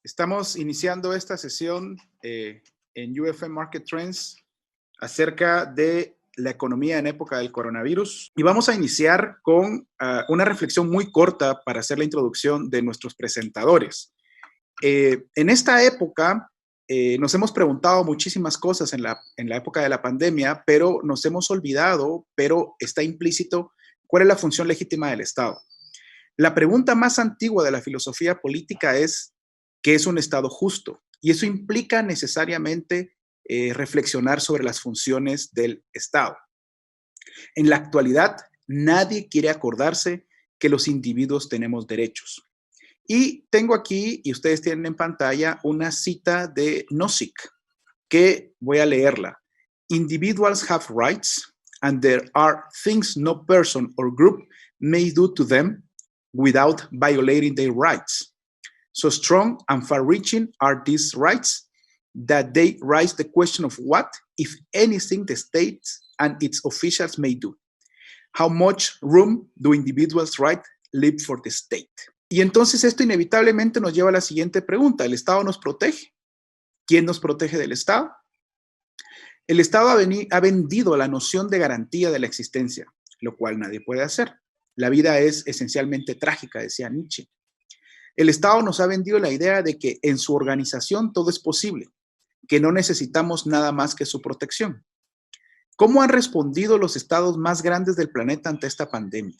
Estamos iniciando esta sesión en UFM Market Trends acerca de la economía en época del coronavirus y vamos a iniciar con una reflexión muy corta para hacer la introducción de nuestros presentadores. En esta época nos hemos preguntado muchísimas cosas en la época de la pandemia, pero nos hemos olvidado, pero está implícito, cuál es la función legítima del Estado. La pregunta más antigua de la filosofía política es, ¿qué es un Estado justo? Y eso implica necesariamente reflexionar sobre las funciones del Estado. En la actualidad, nadie quiere acordarse que los individuos tenemos derechos. Y tengo aquí, y ustedes tienen en pantalla, una cita de Nozick, que voy a leerla. Individuals have rights, and there are things no person or group may do to them without violating their rights. So strong and far-reaching are these rights that they raise the question of what, if anything, the state and its officials may do. How much room do individuals' rights leave for the state? Y entonces esto inevitablemente nos lleva a la siguiente pregunta. ¿El Estado nos protege? ¿Quién nos protege del Estado? El Estado ha vendido la noción de garantía de la existencia, lo cual nadie puede hacer. La vida es esencialmente trágica, decía Nietzsche. El Estado nos ha vendido la idea de que en su organización todo es posible, que no necesitamos nada más que su protección. ¿Cómo han respondido los estados más grandes del planeta ante esta pandemia?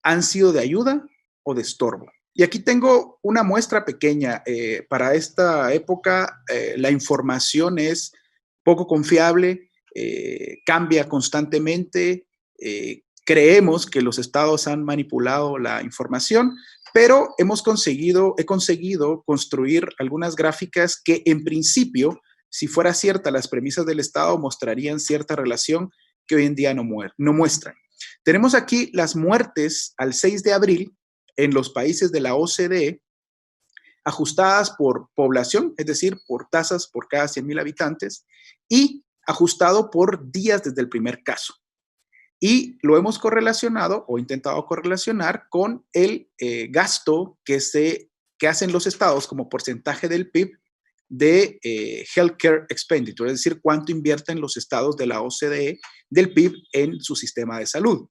¿Han sido de ayuda o de estorbo? Y aquí tengo una muestra pequeña. Para esta época, la información es poco confiable, cambia constantemente, creemos que los estados han manipulado la información, pero he conseguido construir algunas gráficas que en principio, si fuera cierta las premisas del Estado, mostrarían cierta relación que hoy en día no muestran. Tenemos aquí las muertes al 6 de abril en los países de la OCDE, ajustadas por población, es decir, por tasas por cada 100,000 habitantes, y ajustado por días desde el primer caso. Y lo hemos correlacionado o intentado correlacionar con el gasto que hacen los estados como porcentaje del PIB de Healthcare Expenditure, es decir, cuánto invierten los estados de la OCDE del PIB en su sistema de salud.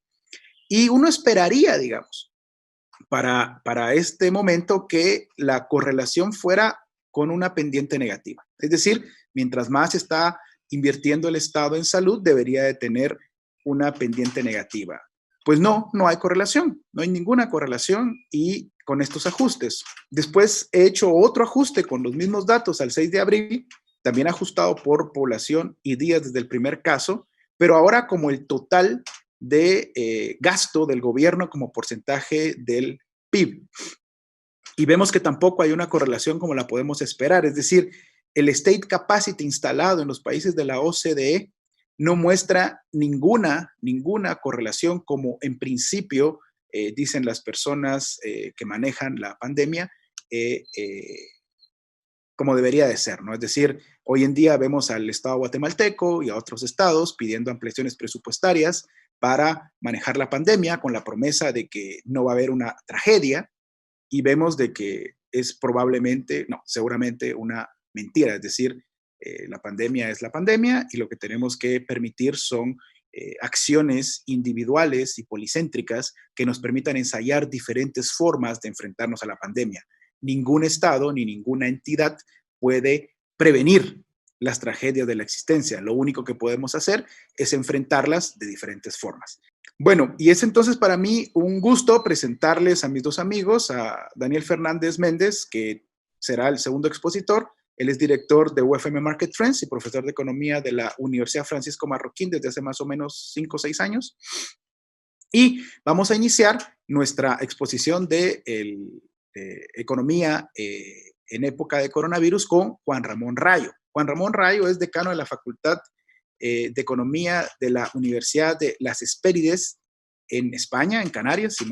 Y uno esperaría, digamos, para este momento que la correlación fuera con una pendiente negativa. Es decir, mientras más está invirtiendo el Estado en salud, debería de tener una pendiente negativa. Pues no hay correlación, no hay ninguna correlación y con estos ajustes. Después he hecho otro ajuste con los mismos datos al 6 de abril, también ajustado por población y días desde el primer caso, pero ahora como el total de gasto del gobierno como porcentaje del PIB. Y vemos que tampoco hay una correlación como la podemos esperar, es decir, el state capacity instalado en los países de la OCDE no muestra ninguna correlación como en principio dicen las personas que manejan la pandemia, como debería de ser, ¿no? Es decir, hoy en día vemos al Estado guatemalteco y a otros estados pidiendo ampliaciones presupuestarias para manejar la pandemia con la promesa de que no va a haber una tragedia y vemos de que es seguramente una mentira, es decir, la pandemia es la pandemia y lo que tenemos que permitir son acciones individuales y policéntricas que nos permitan ensayar diferentes formas de enfrentarnos a la pandemia. Ningún estado ni ninguna entidad puede prevenir las tragedias de la existencia. Lo único que podemos hacer es enfrentarlas de diferentes formas. Bueno, y es entonces para mí un gusto presentarles a mis dos amigos, a Daniel Fernández Méndez, que será el segundo expositor. Él es director de UFM Market Trends y profesor de economía de la Universidad Francisco Marroquín desde hace más o menos 5 o 6 años. Y vamos a iniciar nuestra exposición de economía en época de coronavirus con Juan Ramón Rayo. Juan Ramón Rayo es decano de la Facultad de Economía de la Universidad de Las Hespérides en España, en Canarias, si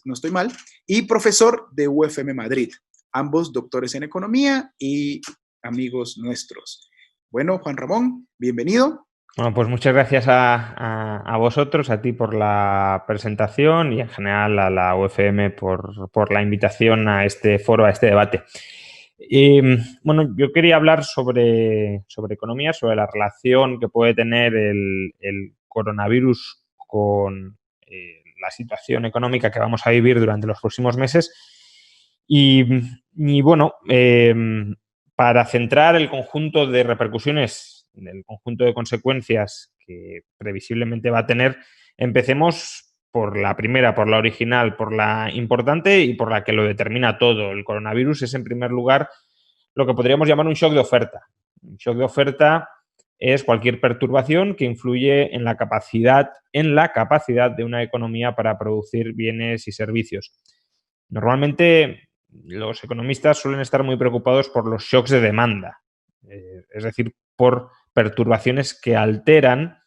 no estoy mal, y profesor de UFM Madrid. Ambos doctores en economía y amigos nuestros. Bueno, Juan Ramón, bienvenido. Bueno, pues muchas gracias a vosotros, a ti por la presentación y en general a la UFM por la invitación a este foro, a este debate. Bueno, yo quería hablar sobre economía, sobre la relación que puede tener el coronavirus con la situación económica que vamos a vivir durante los próximos meses. Bueno, para centrar el conjunto de repercusiones, el conjunto de consecuencias que previsiblemente va a tener, empecemos por la primera, por la original, por la importante y por la que lo determina todo. El coronavirus es, en primer lugar, lo que podríamos llamar un shock de oferta. Un shock de oferta es cualquier perturbación que influye en la capacidad de una economía para producir bienes y servicios. Normalmente, los economistas suelen estar muy preocupados por los shocks de demanda, es decir, por perturbaciones que alteran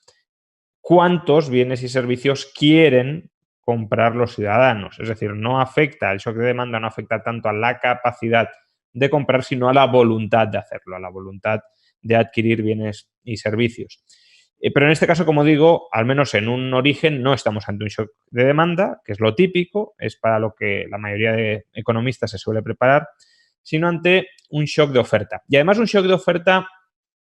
cuántos bienes y servicios quieren comprar los ciudadanos. Es decir, no afecta, el shock de demanda no afecta tanto a la capacidad de comprar, sino a la voluntad de hacerlo, a la voluntad de adquirir bienes y servicios. Pero en este caso, como digo, al menos en un origen no estamos ante un shock de demanda, que es lo típico, es para lo que la mayoría de economistas se suele preparar, sino ante un shock de oferta. Y además un shock de oferta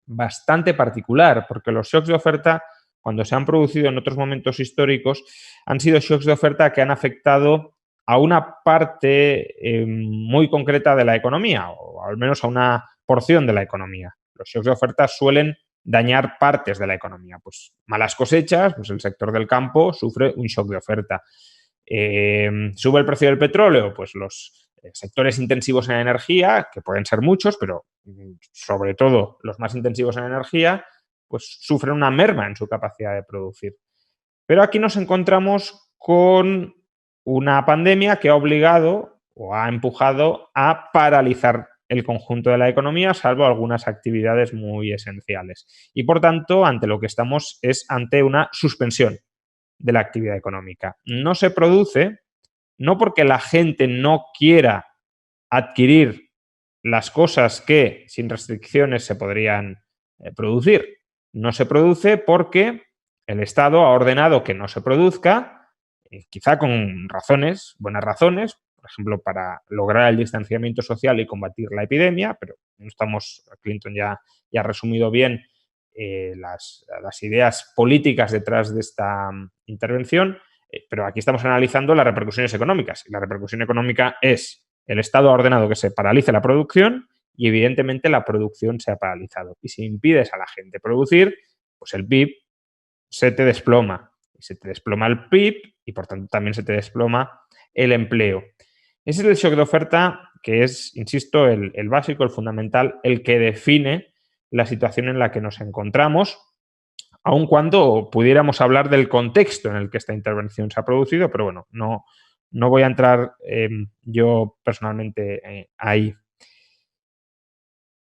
bastante particular, porque los shocks de oferta, cuando se han producido en otros momentos históricos, han sido shocks de oferta que han afectado a una parte muy concreta de la economía, o al menos a una porción de la economía. Los shocks de oferta suelen dañar partes de la economía. Pues malas cosechas, pues el sector del campo sufre un shock de oferta. Sube el precio del petróleo, pues los sectores intensivos en energía, que pueden ser muchos, pero sobre todo los más intensivos en energía, pues sufren una merma en su capacidad de producir. Pero aquí nos encontramos con una pandemia que ha obligado o ha empujado a paralizar el conjunto de la economía, salvo algunas actividades muy esenciales. Y por tanto, ante lo que estamos es ante una suspensión de la actividad económica. No se produce, no porque la gente no quiera adquirir las cosas que sin restricciones se podrían producir. No se produce porque el Estado ha ordenado que no se produzca, quizá con razones, buenas razones, por ejemplo, para lograr el distanciamiento social y combatir la epidemia, pero no estamos, Clinton ya ha resumido bien las ideas políticas detrás de esta intervención, pero aquí estamos analizando las repercusiones económicas. Y la repercusión económica es: el Estado ha ordenado que se paralice la producción y evidentemente la producción se ha paralizado. Y si impides a la gente producir, pues el PIB se te desploma. Y se te desploma el PIB y por tanto también se te desploma el empleo. Ese es el shock de oferta que es, insisto, el básico, el fundamental, el que define la situación en la que nos encontramos, aun cuando pudiéramos hablar del contexto en el que esta intervención se ha producido, pero bueno, no voy a entrar yo personalmente ahí.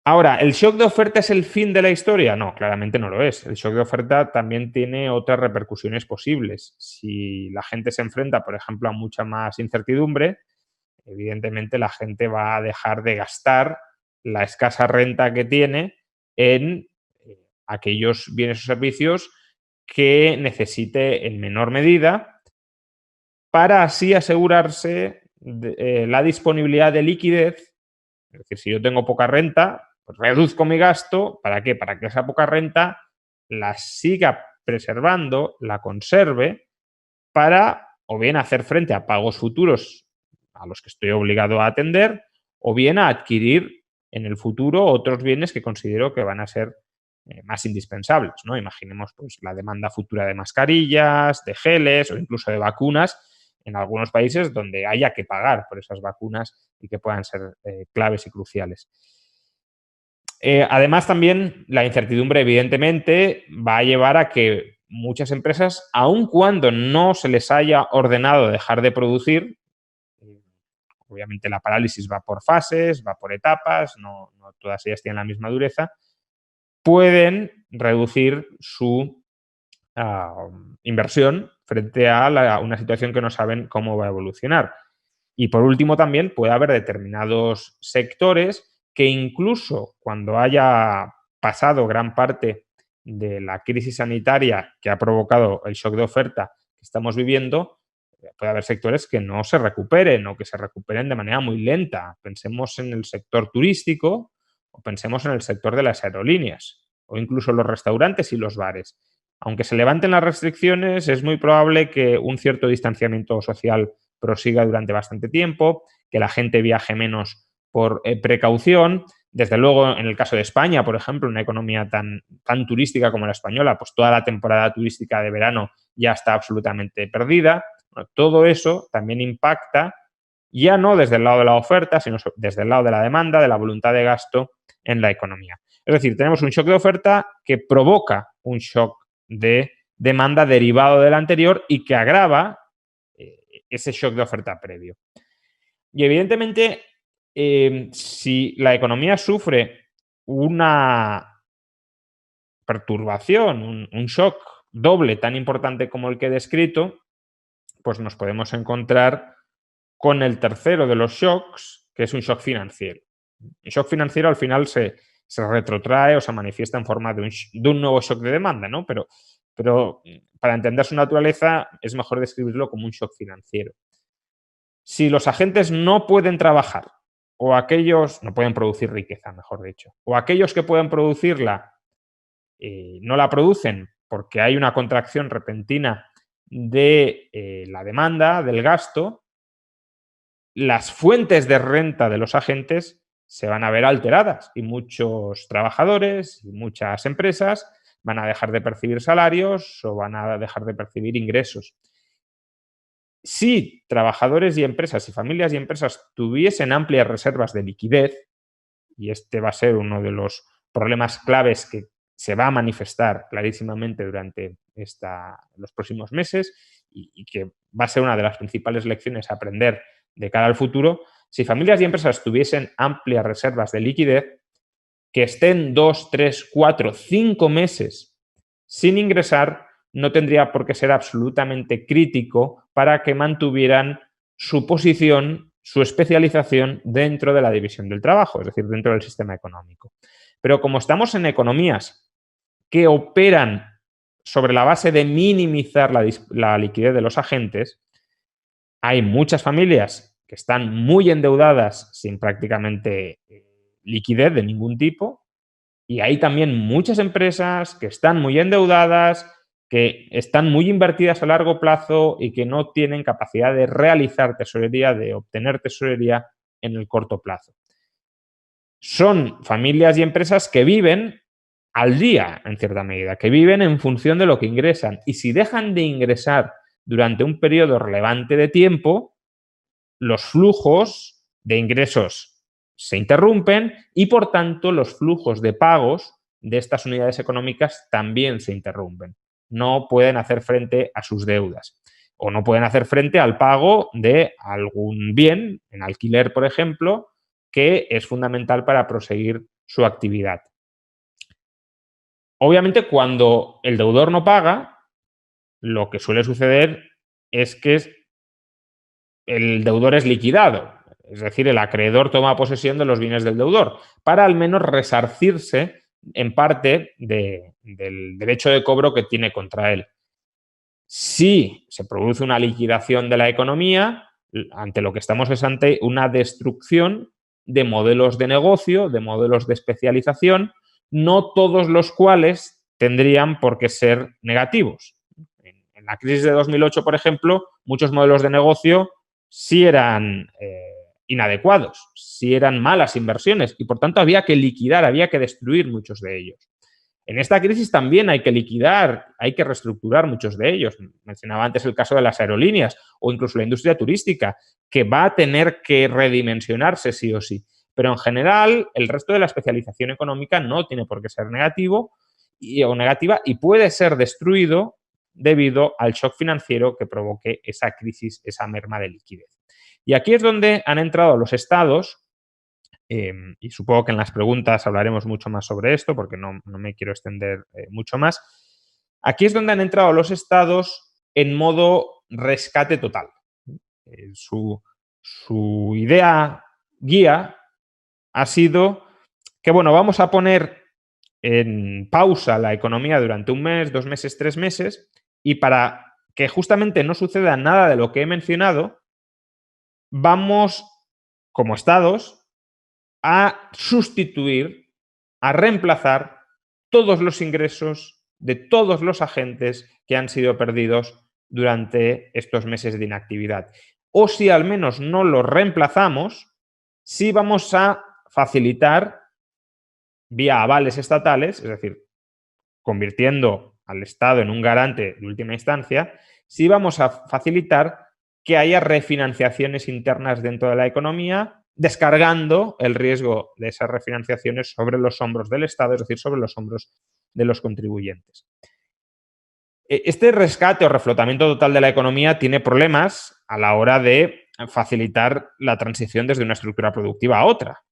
Ahora, ¿el shock de oferta es el fin de la historia? No, claramente no lo es. El shock de oferta también tiene otras repercusiones posibles. Si la gente se enfrenta, por ejemplo, a mucha más incertidumbre, evidentemente la gente va a dejar de gastar la escasa renta que tiene en aquellos bienes o servicios que necesite en menor medida, para así asegurarse la disponibilidad de liquidez. Es decir, si yo tengo poca renta, pues reduzco mi gasto. ¿Para qué? Para que esa poca renta la siga preservando, la conserve, para o bien hacer frente a pagos futuros a los que estoy obligado a atender, o bien a adquirir en el futuro otros bienes que considero que van a ser más indispensables, ¿no? Imaginemos pues la demanda futura de mascarillas, de geles o incluso de vacunas en algunos países donde haya que pagar por esas vacunas y que puedan ser claves y cruciales. Además, también la incertidumbre, evidentemente, va a llevar a que muchas empresas, aun cuando no se les haya ordenado dejar de producir, obviamente la parálisis va por fases, va por etapas, no todas ellas tienen la misma dureza, pueden reducir su inversión frente a una situación que no saben cómo va a evolucionar. Y por último, también puede haber determinados sectores que incluso cuando haya pasado gran parte de la crisis sanitaria que ha provocado el shock de oferta que estamos viviendo, Puede haber sectores que no se recuperen o que se recuperen de manera muy lenta. Pensemos en el sector turístico o pensemos en el sector de las aerolíneas o incluso los restaurantes y los bares. Aunque se levanten las restricciones, es muy probable que un cierto distanciamiento social prosiga durante bastante tiempo, que la gente viaje menos por precaución. Desde luego, en el caso de España, por ejemplo, una economía tan turística como la española, pues toda la temporada turística de verano ya está absolutamente perdida. Bueno, todo eso también impacta ya no desde el lado de la oferta, sino desde el lado de la demanda, de la voluntad de gasto en la economía. Es decir, tenemos un shock de oferta que provoca un shock de demanda derivado del anterior y que agrava ese shock de oferta previo. Y evidentemente, si la economía sufre una perturbación, un shock doble tan importante como el que he descrito, pues nos podemos encontrar con el tercero de los shocks, que es un shock financiero. El shock financiero al final se retrotrae o se manifiesta en forma de un nuevo shock de demanda, ¿no? Pero para entender su naturaleza es mejor describirlo como un shock financiero. Si los agentes no pueden trabajar o aquellos, no pueden producir riqueza, mejor dicho, o aquellos que pueden producirla no la producen porque hay una contracción repentina de la demanda, del gasto, las fuentes de renta de los agentes se van a ver alteradas y muchos trabajadores y muchas empresas van a dejar de percibir salarios o van a dejar de percibir ingresos. Si trabajadores y empresas y familias y empresas tuviesen amplias reservas de liquidez, y este va a ser uno de los problemas claves que se va a manifestar clarísimamente durante los próximos meses y que va a ser una de las principales lecciones a aprender de cara al futuro, si familias y empresas tuviesen amplias reservas de liquidez, que estén 2, 3, 4, 5 meses sin ingresar, no tendría por qué ser absolutamente crítico para que mantuvieran su posición, su especialización dentro de la división del trabajo, es decir, dentro del sistema económico. Pero como estamos en economías que operan sobre la base de minimizar la liquidez de los agentes, hay muchas familias que están muy endeudadas sin prácticamente liquidez de ningún tipo y hay también muchas empresas que están muy endeudadas, que están muy invertidas a largo plazo y que no tienen capacidad de realizar tesorería, de obtener tesorería en el corto plazo. Son familias y empresas que viven al día, en cierta medida, que viven en función de lo que ingresan. Y si dejan de ingresar durante un periodo relevante de tiempo, los flujos de ingresos se interrumpen y, por tanto, los flujos de pagos de estas unidades económicas también se interrumpen. No pueden hacer frente a sus deudas o no pueden hacer frente al pago de algún bien, en alquiler, por ejemplo, que es fundamental para proseguir su actividad. Obviamente, cuando el deudor no paga, lo que suele suceder es que el deudor es liquidado. Es decir, el acreedor toma posesión de los bienes del deudor para al menos resarcirse en parte del derecho de cobro que tiene contra él. Si se produce una liquidación de la economía, ante lo que estamos es ante una destrucción de modelos de negocio, de modelos de especialización, no todos los cuales tendrían por qué ser negativos. En la crisis de 2008, por ejemplo, muchos modelos de negocio sí eran inadecuados, sí eran malas inversiones y por tanto había que liquidar, había que destruir muchos de ellos. En esta crisis también hay que liquidar, hay que reestructurar muchos de ellos. Mencionaba antes el caso de las aerolíneas o incluso la industria turística, que va a tener que redimensionarse sí o sí. Pero en general, el resto de la especialización económica no tiene por qué ser negativo o negativa y puede ser destruido debido al shock financiero que provoque esa crisis, esa merma de liquidez. Y aquí es donde han entrado los estados, y supongo que en las preguntas hablaremos mucho más sobre esto porque no me quiero extender mucho más. Aquí es donde han entrado los estados en modo rescate total. Su idea guía ha sido que, bueno, vamos a poner en pausa la economía durante un mes, 2 meses, 3 meses y para que justamente no suceda nada de lo que he mencionado, vamos, como estados, a sustituir, a reemplazar todos los ingresos de todos los agentes que han sido perdidos durante estos meses de inactividad. O si al menos no los reemplazamos, sí vamos a facilitar vía avales estatales, es decir, convirtiendo al Estado en un garante de última instancia, sí vamos a facilitar que haya refinanciaciones internas dentro de la economía, descargando el riesgo de esas refinanciaciones sobre los hombros del Estado, es decir, sobre los hombros de los contribuyentes. Este rescate o reflotamiento total de la economía tiene problemas a la hora de facilitar la transición desde una estructura productiva a otra.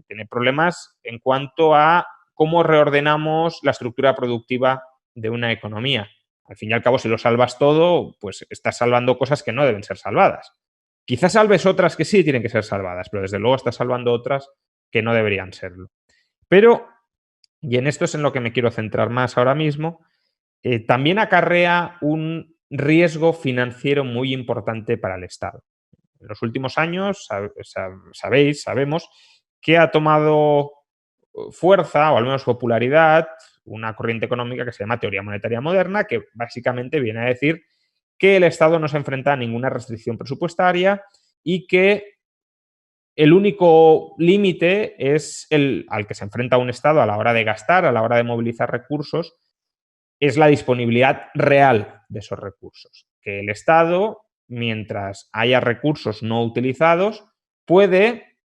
Tiene problemas en cuanto a cómo reordenamos la estructura productiva de una economía. Al fin y al cabo, si lo salvas todo, pues estás salvando cosas que no deben ser salvadas. Quizás salves otras que sí tienen que ser salvadas, pero desde luego estás salvando otras que no deberían serlo. Pero, y en esto es en lo que me quiero centrar más ahora mismo, también acarrea un riesgo financiero muy importante para el Estado. En los últimos años, sabemos que ha tomado fuerza, o al menos popularidad, una corriente económica que se llama teoría monetaria moderna, que básicamente viene a decir que el Estado no se enfrenta a ninguna restricción presupuestaria y que el único límite es el al que se enfrenta un Estado a la hora de gastar, a la hora de movilizar recursos, es la disponibilidad real de esos recursos. Que el Estado, mientras haya recursos no utilizados, puede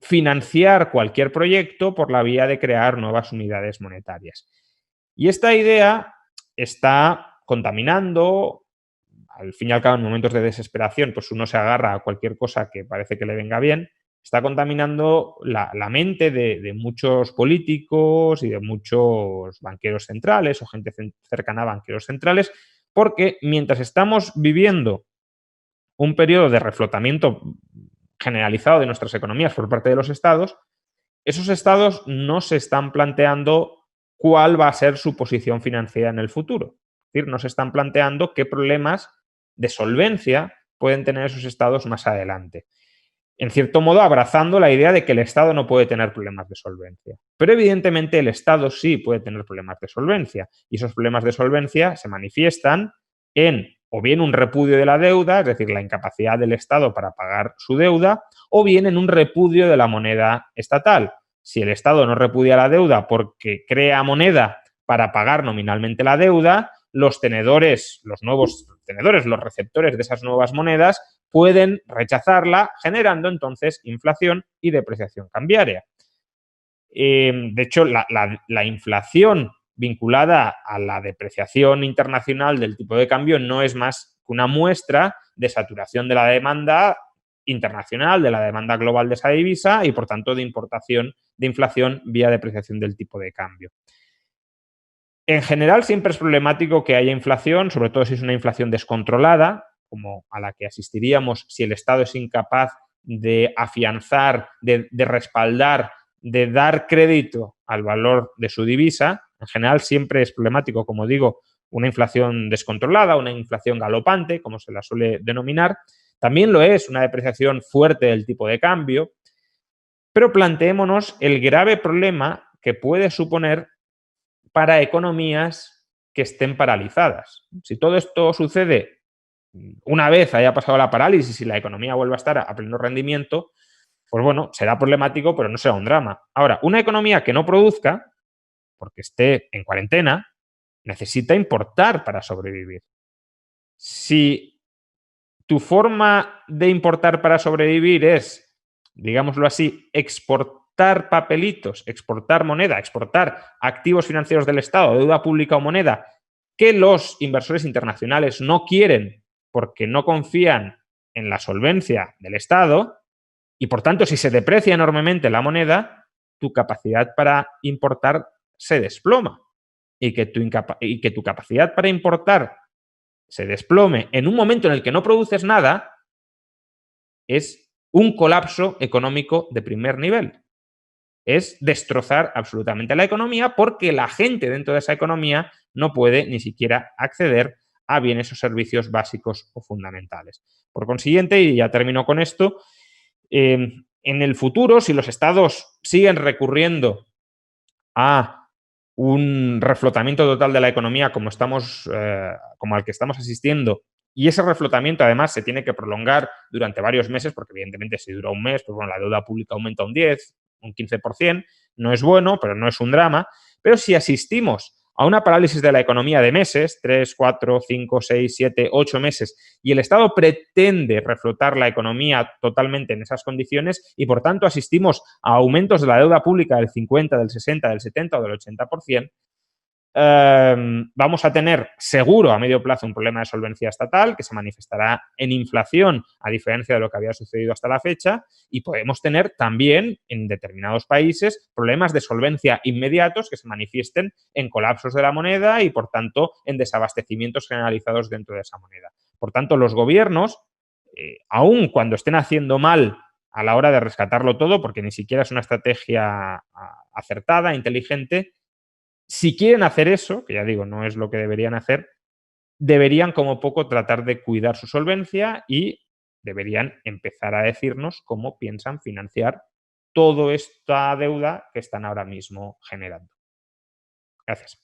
financiar cualquier proyecto por la vía de crear nuevas unidades monetarias. Y esta idea está contaminando, al fin y al cabo, en momentos de desesperación, pues uno se agarra a cualquier cosa que parece que le venga bien, está contaminando la mente de muchos políticos y de muchos banqueros centrales o gente cercana a banqueros centrales, porque mientras estamos viviendo un periodo de reflotamiento generalizado de nuestras economías por parte de los estados, esos estados no se están planteando cuál va a ser su posición financiera en el futuro. Es decir, no se están planteando qué problemas de solvencia pueden tener esos estados más adelante. En cierto modo, abrazando la idea de que el Estado no puede tener problemas de solvencia. Pero evidentemente el Estado sí puede tener problemas de solvencia. Y esos problemas de solvencia se manifiestan en o bien un repudio de la deuda, es decir, la incapacidad del Estado para pagar su deuda, o bien en un repudio de la moneda estatal. Si el Estado no repudia la deuda porque crea moneda para pagar nominalmente la deuda, los tenedores, los nuevos tenedores, los receptores de esas nuevas monedas pueden rechazarla, generando entonces inflación y depreciación cambiaria. De hecho, la inflación vinculada a la depreciación internacional del tipo de cambio no es más que una muestra de saturación de la demanda internacional, de la demanda global de esa divisa y, por tanto, de importación de inflación vía depreciación del tipo de cambio. En general, siempre es problemático que haya inflación, sobre todo si es una inflación descontrolada, como a la que asistiríamos si el Estado es incapaz de afianzar, de respaldar, de dar crédito al valor de su divisa. En general, siempre es problemático, como digo, una inflación descontrolada, una inflación galopante, como se la suele denominar. También lo es una depreciación fuerte del tipo de cambio. Pero planteémonos el grave problema que puede suponer para economías que estén paralizadas. Si todo esto sucede una vez haya pasado la parálisis y la economía vuelva a estar a pleno rendimiento, pues bueno, será problemático, pero no será un drama. Ahora, una economía que no produzca, porque esté en cuarentena, necesita importar para sobrevivir. Si tu forma de importar para sobrevivir es, digámoslo así, exportar papelitos, exportar moneda, exportar activos financieros del Estado, deuda pública o moneda, que los inversores internacionales no quieren porque no confían en la solvencia del Estado, y por tanto, si se deprecia enormemente la moneda, tu capacidad para importar se desploma. Y que tu capacidad para importar se desplome en un momento en el que no produces nada es un colapso económico de primer nivel. Es destrozar absolutamente la economía porque la gente dentro de esa economía no puede ni siquiera acceder a bienes o servicios básicos o fundamentales. Por consiguiente, y ya termino con esto, en el futuro, si los estados siguen recurriendo a un reflotamiento total de la economía como al que estamos asistiendo, y ese reflotamiento además se tiene que prolongar durante varios meses, porque evidentemente si dura un mes, pues bueno, la deuda pública aumenta un 10, un 15%, no es bueno, pero no es un drama. Pero si asistimos a una parálisis de la economía de meses, 3, 4, 5, 6, 7, 8 meses, y el Estado pretende reflotar la economía totalmente en esas condiciones y, por tanto, asistimos a aumentos de la deuda pública del 50, del 60, del 70 o del 80%, vamos a tener seguro a medio plazo un problema de solvencia estatal que se manifestará en inflación, a diferencia de lo que había sucedido hasta la fecha, y podemos tener también en determinados países problemas de solvencia inmediatos que se manifiesten en colapsos de la moneda y, por tanto, en desabastecimientos generalizados dentro de esa moneda. Por tanto, los gobiernos, aun cuando estén haciendo mal a la hora de rescatarlo todo, porque ni siquiera es una estrategia acertada, inteligente, si quieren hacer eso, que ya digo, no es lo que deberían hacer, deberían como poco tratar de cuidar su solvencia y deberían empezar a decirnos cómo piensan financiar toda esta deuda que están ahora mismo generando. Gracias.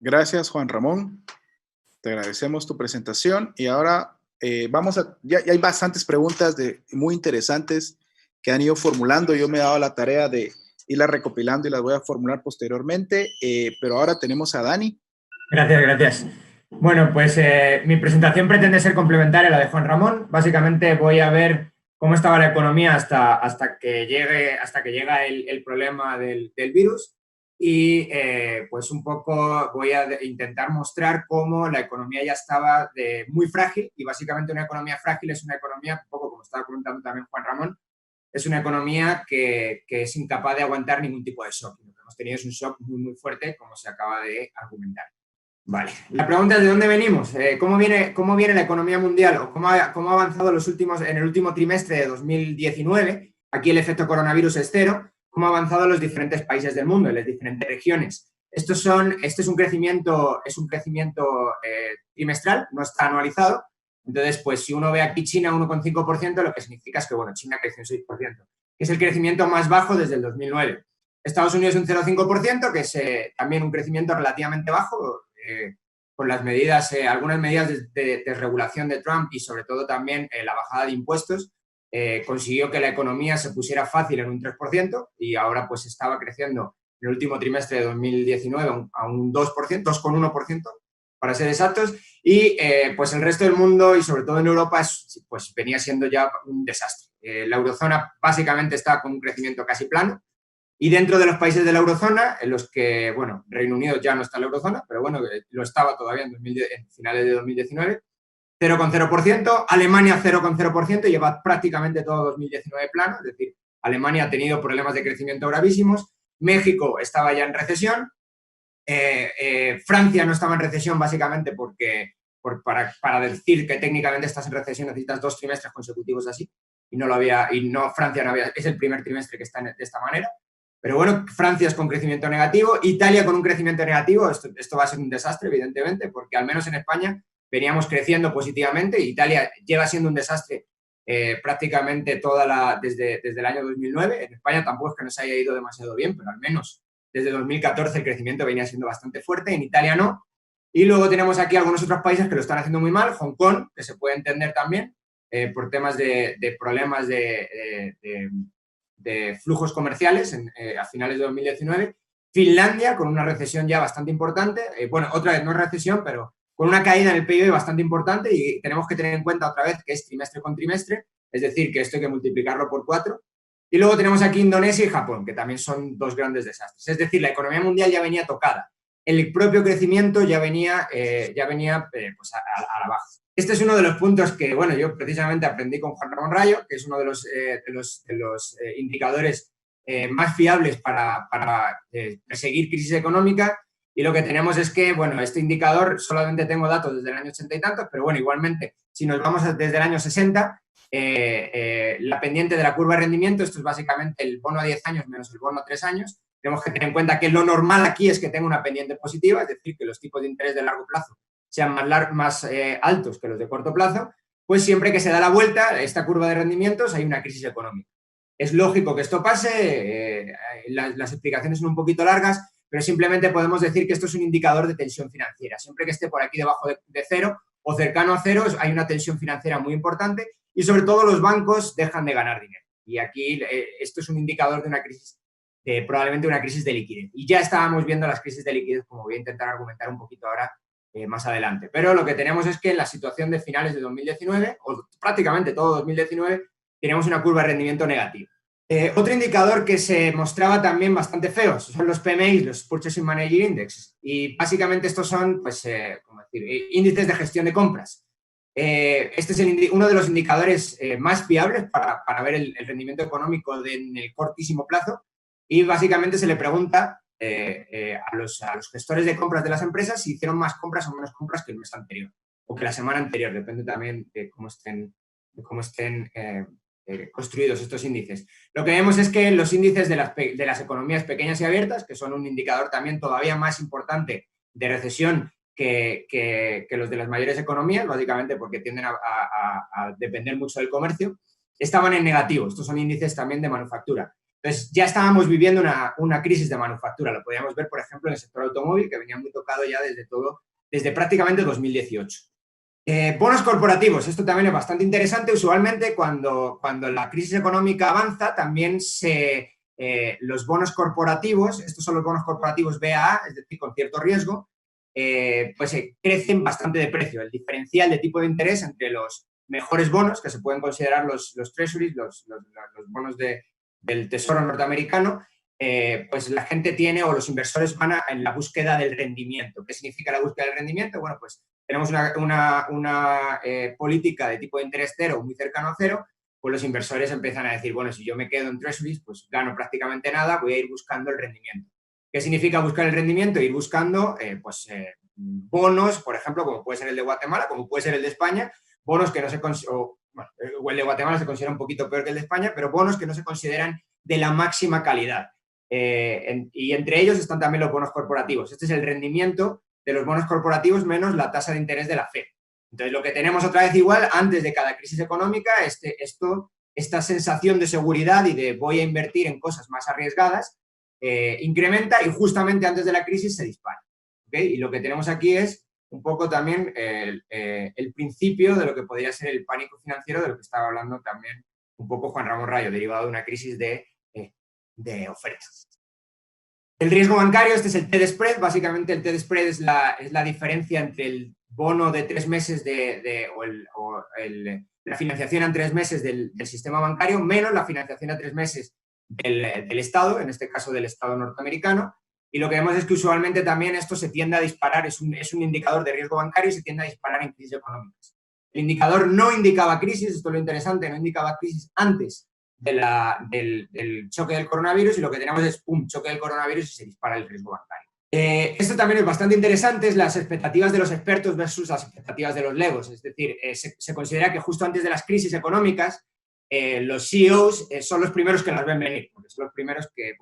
Gracias, Juan Ramón. Te agradecemos tu presentación y ahora ya hay bastantes preguntas muy interesantes que han ido formulando. Yo me he dado la tarea de irlas recopilando y las voy a formular posteriormente, pero ahora tenemos a Dani. Gracias. Bueno, pues mi presentación pretende ser complementaria a la de Juan Ramón. Básicamente voy a ver cómo estaba la economía hasta que llega el problema del virus y pues un poco voy a intentar mostrar cómo la economía ya estaba muy frágil y básicamente una economía frágil es una economía, un poco como estaba comentando también Juan Ramón, es una economía que es incapaz de aguantar ningún tipo de shock. Lo que hemos tenido es un shock muy fuerte, como se acaba de argumentar. Vale, la pregunta es ¿de dónde venimos? ¿Cómo viene la economía mundial o cómo ha avanzado en el último trimestre de 2019? Aquí el efecto coronavirus es cero. ¿Cómo ha avanzado en los diferentes países del mundo, en las diferentes regiones? Este es un crecimiento trimestral, no está anualizado. Entonces, pues si uno ve aquí China 1,5%, lo que significa es que, bueno, China creció un 6%, que es el crecimiento más bajo desde el 2009. Estados Unidos un 0,5%, que es también un crecimiento relativamente bajo, con las medidas, algunas medidas de regulación de Trump y sobre todo también la bajada de impuestos, consiguió que la economía se pusiera fácil en un 3% y ahora pues estaba creciendo en el último trimestre de 2019 a un 2%, 2,1% para ser exactos, y pues el resto del mundo y sobre todo en Europa pues venía siendo ya un desastre. La eurozona básicamente está con un crecimiento casi plano. Y dentro de los países de la eurozona, en los que, bueno, Reino Unido ya no está en la eurozona, pero bueno, lo estaba todavía en finales de 2019, 0,0%, Alemania 0,0% y lleva prácticamente todo 2019 plano, es decir, Alemania ha tenido problemas de crecimiento gravísimos, México estaba ya en recesión, Francia no estaba en recesión básicamente porque para decir que técnicamente estás en recesión necesitas 2 trimestres consecutivos así, Francia no había, es el primer trimestre que está de esta manera. Pero bueno, Francia es con crecimiento negativo, Italia con un crecimiento negativo, esto va a ser un desastre, evidentemente, porque al menos en España veníamos creciendo positivamente, Italia lleva siendo un desastre prácticamente desde el año 2009, en España tampoco es que nos haya ido demasiado bien, pero al menos desde 2014 el crecimiento venía siendo bastante fuerte, en Italia no, y luego tenemos aquí algunos otros países que lo están haciendo muy mal, Hong Kong, que se puede entender también, por temas de problemas de flujos comerciales a finales de 2019. Finlandia, con una recesión ya bastante importante. Bueno, otra vez no es recesión, pero con una caída en el PIB bastante importante y tenemos que tener en cuenta otra vez que es trimestre con trimestre, es decir, que esto hay que multiplicarlo por 4. Y luego tenemos aquí Indonesia y Japón, que también son 2 grandes desastres. Es decir, la economía mundial ya venía tocada. El propio crecimiento ya venía pues a la baja. Este es uno de los puntos que, bueno, yo precisamente aprendí con Juan Ramón Rayo, que es uno de los indicadores más fiables para perseguir crisis económica. Y lo que tenemos es que, bueno, este indicador solamente tengo datos desde el año 80 y tantos, pero bueno, igualmente, si nos vamos desde el año 60, la pendiente de la curva de rendimiento, esto es básicamente el bono a 10 años menos el bono a 3 años, tenemos que tener en cuenta que lo normal aquí es que tenga una pendiente positiva, es decir, que los tipos de interés de largo plazo sean más altos que los de corto plazo, pues siempre que se da la vuelta, esta curva de rendimientos, hay una crisis económica. Es lógico que esto pase, las explicaciones son un poquito largas, pero simplemente podemos decir que esto es un indicador de tensión financiera. Siempre que esté por aquí debajo de cero o cercano a cero, hay una tensión financiera muy importante y sobre todo los bancos dejan de ganar dinero. Y aquí esto es un indicador de una crisis, probablemente una crisis de liquidez. Y ya estábamos viendo las crisis de liquidez, como voy a intentar argumentar un poquito ahora más adelante. Pero lo que tenemos es que en la situación de finales de 2019, o prácticamente todo 2019, tenemos una curva de rendimiento negativa. Otro indicador que se mostraba también bastante feo son los PMI, los Purchasing Manager Index. Y básicamente estos son pues, índices de gestión de compras. Este es uno de los indicadores más fiables para ver el rendimiento económico en el cortísimo plazo. Y básicamente se le pregunta a los gestores de compras de las empresas si hicieron más compras o menos compras que el mes anterior o que la semana anterior, depende también de cómo estén construidos estos índices. Lo que vemos es que los índices de las economías pequeñas y abiertas, que son un indicador también todavía más importante de recesión que los de las mayores economías, básicamente porque tienden a depender mucho del comercio, estaban en negativo. Estos son índices también de manufactura. Entonces, ya estábamos viviendo una crisis de manufactura. Lo podíamos ver, por ejemplo, en el sector automóvil, que venía muy tocado ya desde prácticamente 2018. Bonos corporativos. Esto también es bastante interesante. Usualmente, cuando la crisis económica avanza, también los bonos corporativos, estos son los bonos corporativos BAA, es decir, con cierto riesgo, pues crecen bastante de precio. El diferencial de tipo de interés entre los mejores bonos, que se pueden considerar los treasuries, los bonos del Tesoro norteamericano, pues la gente tiene o los inversores van en la búsqueda del rendimiento. ¿Qué significa la búsqueda del rendimiento? Bueno, pues tenemos una política de tipo de interés cero, muy cercano a cero, pues los inversores empiezan a decir, bueno, si yo me quedo en treasuries, pues gano prácticamente nada, voy a ir buscando el rendimiento. ¿Qué significa buscar el rendimiento? Ir buscando bonos, por ejemplo, como puede ser el de Guatemala, como puede ser el de España, bonos que no se consideran, o el de Guatemala se considera un poquito peor que el de España, pero bonos que no se consideran de la máxima calidad. Y entre ellos están también los bonos corporativos. Este es el rendimiento de los bonos corporativos menos la tasa de interés de la FED. Entonces, lo que tenemos otra vez igual, antes de cada crisis económica, esta sensación de seguridad y de voy a invertir en cosas más arriesgadas, incrementa y justamente antes de la crisis se dispara. ¿Okay? Y lo que tenemos aquí es un poco también el principio de lo que podría ser el pánico financiero, de lo que estaba hablando también un poco Juan Ramón Rayo, derivado de una crisis de oferta. El riesgo bancario, este es el TED Spread. Básicamente el TED Spread es la diferencia entre el bono de 3 meses la financiación en 3 meses del sistema bancario menos la financiación a 3 meses del Estado, en este caso del Estado norteamericano. Y lo que vemos es que usualmente también esto se tiende a disparar, es un indicador de riesgo bancario y se tiende a disparar en crisis económicas. El indicador no indicaba crisis, esto es lo interesante, no indicaba crisis antes del choque del coronavirus y lo que tenemos es un choque del coronavirus y se dispara el riesgo bancario. Esto también es bastante interesante, es las expectativas de los expertos versus las expectativas de los legos. Es decir, se considera que justo antes de las crisis económicas los CEOs son los primeros que las ven venir, porque son los primeros que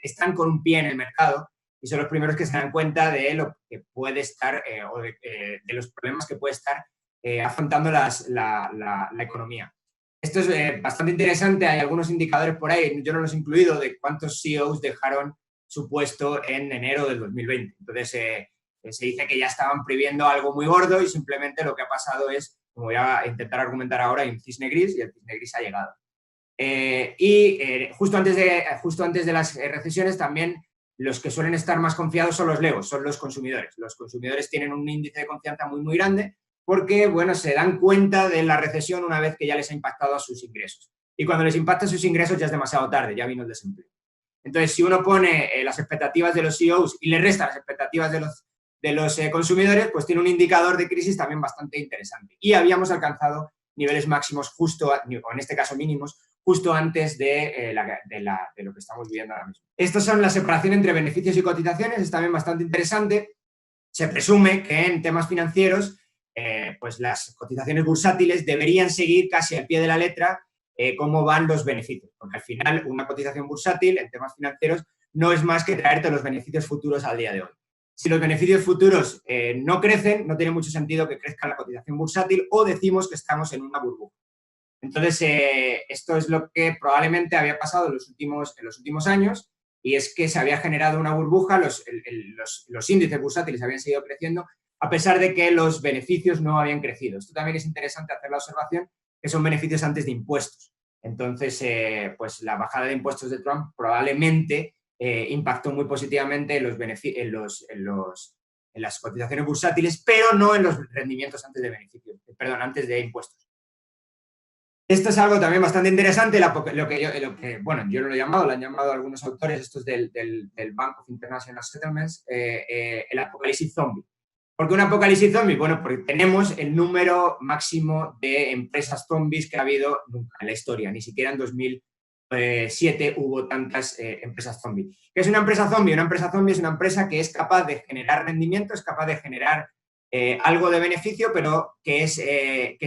están con un pie en el mercado y son los primeros que se dan cuenta de lo que puede estar o de los problemas que puede estar afrontando la economía. Esto es bastante interesante, hay algunos indicadores por ahí, yo no los he incluido, de cuántos CEOs dejaron su puesto en enero del 2020. Entonces, se dice que ya estaban previendo algo muy gordo y simplemente lo que ha pasado es, como voy a intentar argumentar ahora, hay un cisne gris y el cisne gris ha llegado. Justo antes de las recesiones también los que suelen estar más confiados son los legos, son los consumidores. Los consumidores tienen un índice de confianza muy, muy grande porque, se dan cuenta de la recesión una vez que ya les ha impactado a sus ingresos. Y cuando les impacta a sus ingresos ya es demasiado tarde, ya vino el desempleo. Entonces, si uno pone las expectativas de los CEOs y le resta las expectativas de los consumidores, pues tiene un indicador de crisis también bastante interesante. Y habíamos alcanzado niveles máximos o en este caso mínimos, justo antes de lo que estamos viviendo ahora mismo. Estas son las separaciones entre beneficios y cotizaciones, es también bastante interesante. Se presume que en temas financieros, pues las cotizaciones bursátiles deberían seguir casi al pie de la letra cómo van los beneficios, porque al final una cotización bursátil en temas financieros no es más que traerte los beneficios futuros al día de hoy. si los beneficios futuros no crecen, no tiene mucho sentido que crezca la cotización bursátil o decimos que estamos en una burbuja. Entonces, esto es lo que probablemente había pasado en los últimos años, y es que se había generado una burbuja, los índices bursátiles habían seguido creciendo, a pesar de que los beneficios no habían crecido. Esto también es interesante hacer la observación, que son beneficios antes de impuestos. Entonces, pues la bajada de impuestos de Trump probablemente impactó muy positivamente en las cotizaciones bursátiles, pero no en los rendimientos antes de impuestos. Esto es algo también bastante interesante, yo no lo he llamado, lo han llamado algunos autores, estos del Bank of International Settlements, el apocalipsis zombie. ¿Por qué un apocalipsis zombie? Bueno, porque tenemos el número máximo de empresas zombies que ha habido nunca en la historia, ni siquiera en 2007 hubo tantas empresas zombie. ¿Qué es una empresa zombie? Una empresa zombie es una empresa que es capaz de generar rendimiento, es capaz de generar algo de beneficio, pero que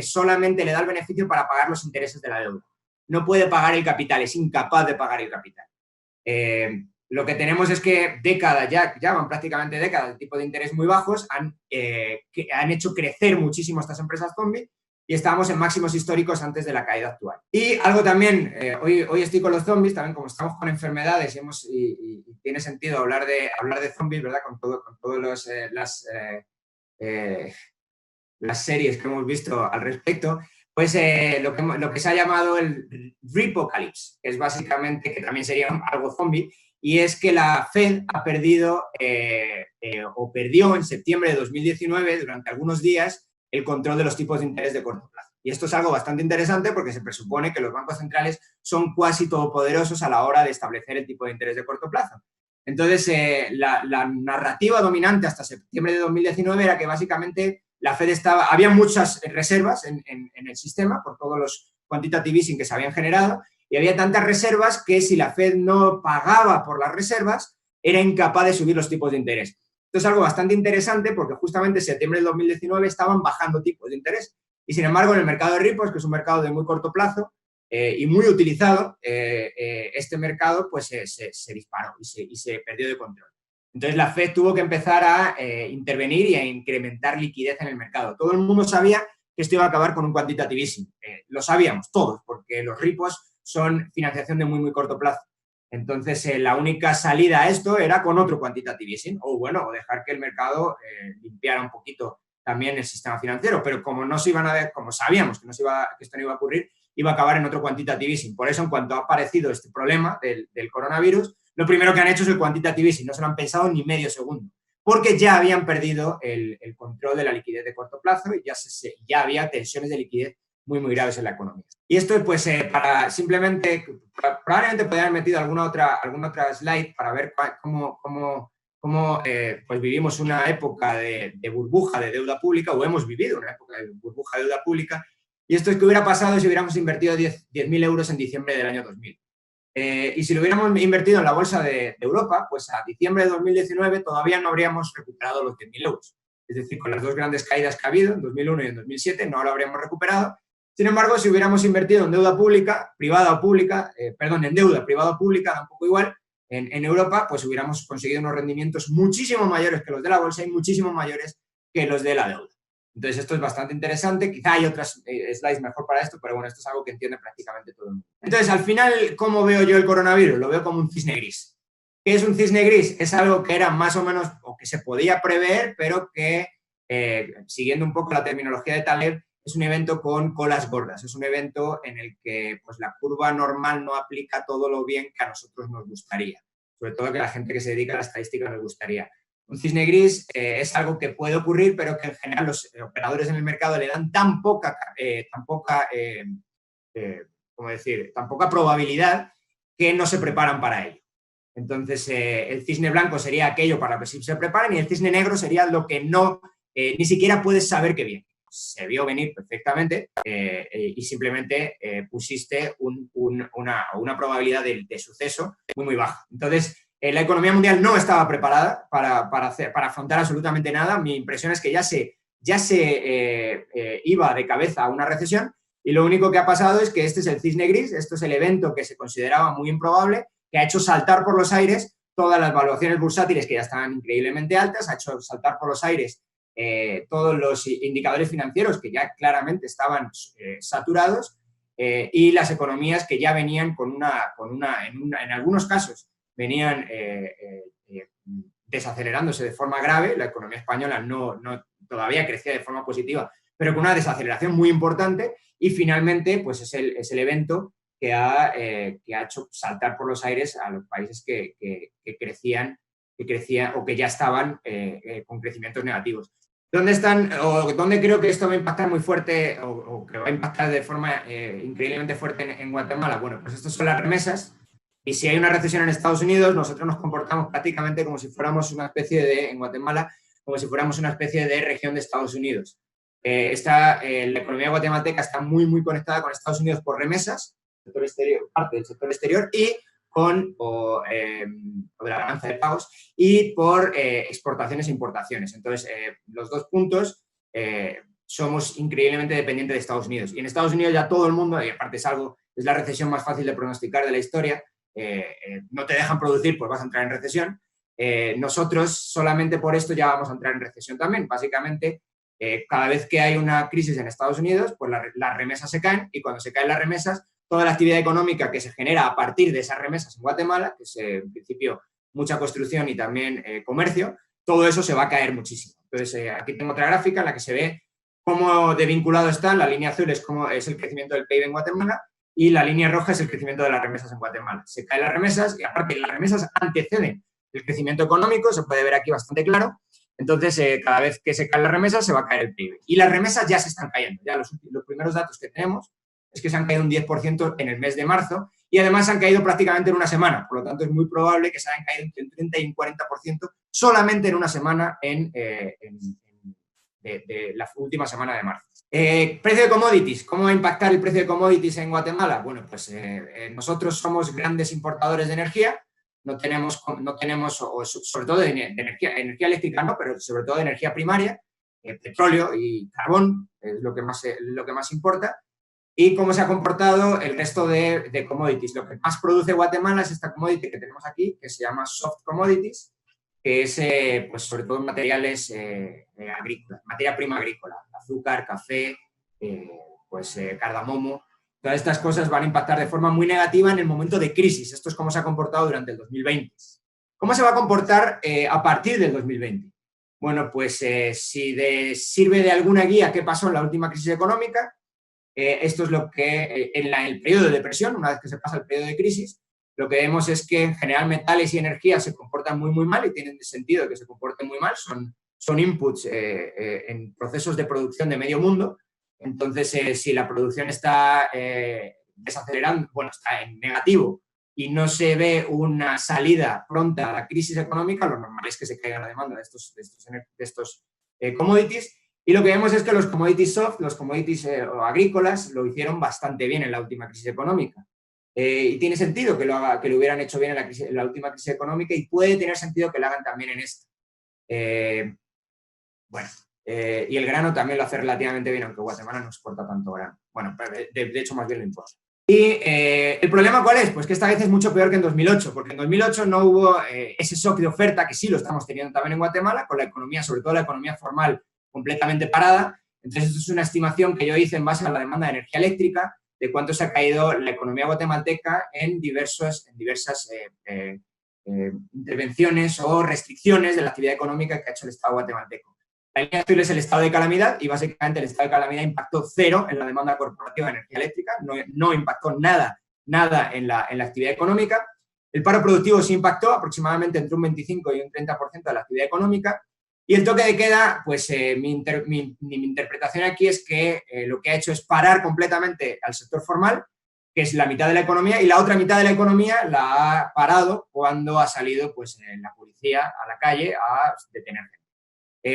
solamente le da el beneficio para pagar los intereses de la deuda. No puede pagar el capital, es incapaz de pagar el capital. Lo que tenemos es que ya van prácticamente décadas de tipo de interés muy bajos, han hecho crecer muchísimo estas empresas zombie y estamos en máximos históricos antes de la caída actual. Y algo también, hoy estoy con los zombies, también como estamos con enfermedades y tiene sentido hablar de zombies, ¿verdad? Con todas las series que hemos visto al respecto, pues lo que se ha llamado el Repocalypse, que es básicamente, que también sería algo zombie, y es que la Fed ha perdido perdió en septiembre de 2019, durante algunos días, el control de los tipos de interés de corto plazo. Y esto es algo bastante interesante porque se presupone que los bancos centrales son cuasi todopoderosos a la hora de establecer el tipo de interés de corto plazo. Entonces, la narrativa dominante hasta septiembre de 2019 era que básicamente la Fed había muchas reservas en el sistema por todos los quantitative easing que se habían generado, y había tantas reservas que si la Fed no pagaba por las reservas, era incapaz de subir los tipos de interés. Esto es algo bastante interesante porque justamente en septiembre de 2019 estaban bajando tipos de interés. Y sin embargo, en el mercado de repos, que es un mercado de muy corto plazo y muy utilizado, este mercado pues se disparó y se perdió de control. Entonces la Fed tuvo que empezar a intervenir y a incrementar liquidez en el mercado. Todo el mundo sabía que esto iba a acabar con un quantitative easing. Lo sabíamos todos, porque los repos son financiación de muy, muy corto plazo. Entonces, la única salida a esto era con otro quantitative easing, o dejar que el mercado limpiara un poquito también el sistema financiero. Pero como sabíamos que esto no iba a ocurrir, iba a acabar en otro quantitative easing. Por eso, en cuanto ha aparecido este problema del coronavirus, lo primero que han hecho es el quantitative easing. No se lo han pensado ni medio segundo, porque ya habían perdido el control de la liquidez de corto plazo y ya había tensiones de liquidez muy, muy graves en la economía. Y esto, pues, probablemente podría haber metido alguna otra slide para ver cómo pues vivimos una época de burbuja de deuda pública, o hemos vivido una época de burbuja de deuda pública, y esto es que hubiera pasado si hubiéramos invertido 10.000 euros en diciembre del año 2000. Y si lo hubiéramos invertido en la bolsa de Europa, pues a diciembre de 2019 todavía no habríamos recuperado los 10.000 euros. Es decir, con las dos grandes caídas que ha habido, en 2001 y en 2007, no lo habríamos recuperado. Sin embargo, si hubiéramos invertido en deuda pública, privada o pública, en deuda privada o pública, da un poco igual, en Europa, pues hubiéramos conseguido unos rendimientos muchísimo mayores que los de la bolsa y muchísimo mayores que los de la deuda. Entonces, esto es bastante interesante. Quizá hay otras slides mejor para esto, pero bueno, esto es algo que entiende prácticamente todo el mundo. Entonces, al final, ¿cómo veo yo el coronavirus? Lo veo como un cisne gris. ¿Qué es un cisne gris? Es algo que era más o menos, o que se podía prever, pero que, siguiendo un poco la terminología de Taleb, es un evento con colas gordas. Es un evento en el que pues, la curva normal no aplica todo lo bien que a nosotros nos gustaría. Sobre todo que a la gente que se dedica a la estadística nos gustaría. Un cisne gris es algo que puede ocurrir, pero que en general los operadores en el mercado le dan tan poca probabilidad que no se preparan para ello. Entonces, el cisne blanco sería aquello para lo que sí se preparan, y el cisne negro sería lo que no, ni siquiera puedes saber que viene. Se vio venir perfectamente y simplemente pusiste una probabilidad de suceso muy, muy baja. Entonces, la economía mundial no estaba preparada para afrontar absolutamente nada. Mi impresión es que ya se iba de cabeza a una recesión, y lo único que ha pasado es que este es el cisne gris, esto es el evento que se consideraba muy improbable, que ha hecho saltar por los aires todas las valuaciones bursátiles que ya estaban increíblemente altas, ha hecho saltar por los aires todos los indicadores financieros que ya claramente estaban saturados, y las economías que ya venían en algunos casos, venían desacelerándose de forma grave. La economía española todavía crecía de forma positiva, pero con una desaceleración muy importante, y finalmente pues es el evento que ha hecho saltar por los aires a los países que crecían o que ya estaban con crecimientos negativos. ¿Dónde creo que esto va a impactar muy fuerte o que va a impactar de forma increíblemente fuerte en Guatemala? Bueno, pues estas son las remesas, y si hay una recesión en Estados Unidos, nosotros nos comportamos prácticamente como si fuéramos una especie en Guatemala, como si fuéramos una especie de región de Estados Unidos. La economía guatemalteca está muy, muy conectada con Estados Unidos por remesas, sector exterior, parte del sector exterior, y de la balanza de pagos, y por exportaciones e importaciones. Entonces, los dos puntos, somos increíblemente dependientes de Estados Unidos. Y en Estados Unidos ya todo el mundo, y aparte es la recesión más fácil de pronosticar de la historia, no te dejan producir, pues vas a entrar en recesión. Nosotros solamente por esto ya vamos a entrar en recesión también. Básicamente, cada vez que hay una crisis en Estados Unidos, pues las remesas se caen, y cuando se caen las remesas, toda la actividad económica que se genera a partir de esas remesas en Guatemala, que es en principio mucha construcción y también comercio, todo eso se va a caer muchísimo. Entonces, aquí tengo otra gráfica en la que se ve cómo de vinculado está. La línea azul es el crecimiento del PIB en Guatemala, y la línea roja es el crecimiento de las remesas en Guatemala. Se caen las remesas, y aparte las remesas anteceden el crecimiento económico, se puede ver aquí bastante claro. Entonces, cada vez que se caen las remesas, se va a caer el PIB. Y las remesas ya se están cayendo. Ya los primeros datos que tenemos es que se han caído un 10% en el mes de marzo, y además se han caído prácticamente en una semana. Por lo tanto, es muy probable que se hayan caído entre un 30 y un 40% solamente en una semana de la última semana de marzo. Precio de commodities. ¿Cómo va a impactar el precio de commodities en Guatemala? Bueno, pues nosotros somos grandes importadores de energía. No tenemos sobre todo de energía eléctrica, no, pero sobre todo de energía primaria, petróleo y carbón, es lo que más importa. ¿Y cómo se ha comportado el resto de commodities? Lo que más produce Guatemala es esta commodity que tenemos aquí, que se llama soft commodities, que es pues sobre todo materiales agrícolas, materia prima agrícola, azúcar, café, cardamomo. Todas estas cosas van a impactar de forma muy negativa en el momento de crisis. Esto es cómo se ha comportado durante el 2020. ¿Cómo se va a comportar a partir del 2020? Bueno, pues si sirve de alguna guía qué pasó en la última crisis económica, esto es lo que en el periodo de depresión, una vez que se pasa el periodo de crisis, lo que vemos es que en general metales y energía se comportan muy, muy mal, y tienen sentido que se comporten muy mal. Son inputs en procesos de producción de medio mundo. Entonces, si la producción está desacelerando, está en negativo, y no se ve una salida pronta a la crisis económica, lo normal es que se caiga la demanda de estos commodities. Y lo que vemos es que los commodities soft, los commodities agrícolas, lo hicieron bastante bien en la última crisis económica. Y tiene sentido que lo hubieran hecho bien en la última crisis económica, y puede tener sentido que lo hagan también en esta. Y el grano también lo hace relativamente bien, aunque Guatemala no exporta tanto grano. Bueno, de hecho más bien lo importa. ¿Y el problema cuál es? Pues que esta vez es mucho peor que en 2008, porque en 2008 no hubo ese shock de oferta que sí lo estamos teniendo también en Guatemala, con la economía, sobre todo la economía formal, completamente parada. Entonces, esto es una estimación que yo hice en base a la demanda de energía eléctrica, de cuánto se ha caído la economía guatemalteca en diversas intervenciones o restricciones de la actividad económica que ha hecho el Estado guatemalteco. La línea azul es el estado de calamidad, y básicamente el estado de calamidad impactó cero en la demanda corporativa de energía eléctrica, no impactó nada en la actividad económica. El paro productivo sí impactó aproximadamente entre un 25 y un 30% de la actividad económica. Y el toque de queda, pues mi interpretación aquí es que lo que ha hecho es parar completamente al sector formal, que es la mitad de la economía, y la otra mitad de la economía la ha parado cuando ha salido la policía a la calle a detener gente.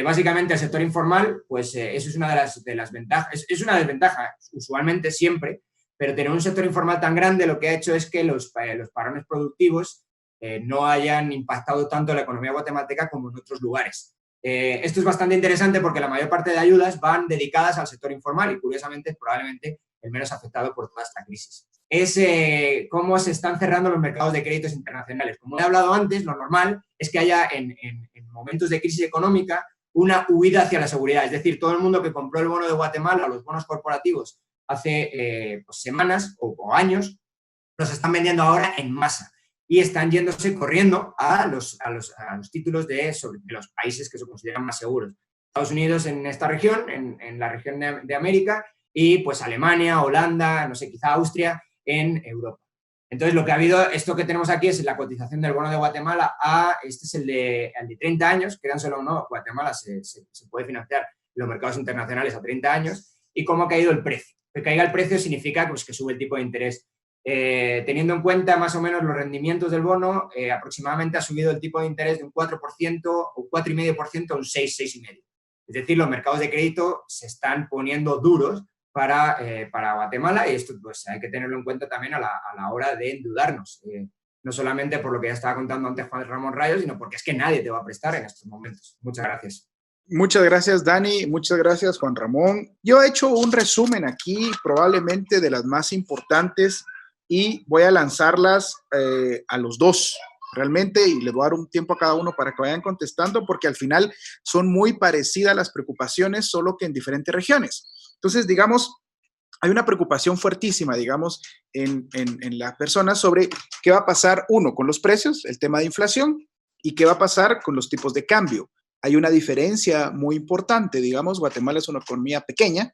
Básicamente el sector informal, pues eso es una de las ventajas, es una desventaja usualmente siempre, pero tener un sector informal tan grande lo que ha hecho es que los parones productivos no hayan impactado tanto la economía guatemalteca como en otros lugares. Esto es bastante interesante porque la mayor parte de ayudas van dedicadas al sector informal, y curiosamente es probablemente el menos afectado por toda esta crisis. es cómo se están cerrando los mercados de créditos internacionales. Como he hablado antes, lo normal es que haya en momentos de crisis económica una huida hacia la seguridad. Es decir, todo el mundo que compró el bono de Guatemala, los bonos corporativos, hace semanas o años, los están vendiendo ahora en masa y están yéndose corriendo a los títulos de los países que se consideran más seguros. Estados Unidos en esta región, en la región de América, y pues Alemania, Holanda, no sé, quizá Austria en Europa. Entonces, lo que ha habido, esto que tenemos aquí es la cotización del bono de Guatemala este es el de 30 años, créanselo o no, Guatemala se puede financiar en los mercados internacionales a 30 años, y cómo ha caído el precio. Que caiga el precio significa pues, que sube el tipo de interés. Teniendo en cuenta más o menos los rendimientos del bono, aproximadamente ha subido el tipo de interés de un 4% o 4,5% a un 6, 6,5%. Es decir, los mercados de crédito se están poniendo duros para Guatemala, y esto pues hay que tenerlo en cuenta también a la hora de endeudarnos. No solamente por lo que ya estaba contando antes Juan Ramón Rayo, sino porque es que nadie te va a prestar en estos momentos. Muchas gracias. Muchas gracias, Dani. Muchas gracias, Juan Ramón. Yo he hecho un resumen aquí, probablemente de las más importantes, y voy a lanzarlas a los dos, realmente, y les voy a dar un tiempo a cada uno para que vayan contestando, porque al final son muy parecidas las preocupaciones, solo que en diferentes regiones. Entonces, digamos, hay una preocupación fuertísima, digamos, en las personas sobre qué va a pasar, uno, con los precios, el tema de inflación, y qué va a pasar con los tipos de cambio. Hay una diferencia muy importante, digamos, Guatemala es una economía pequeña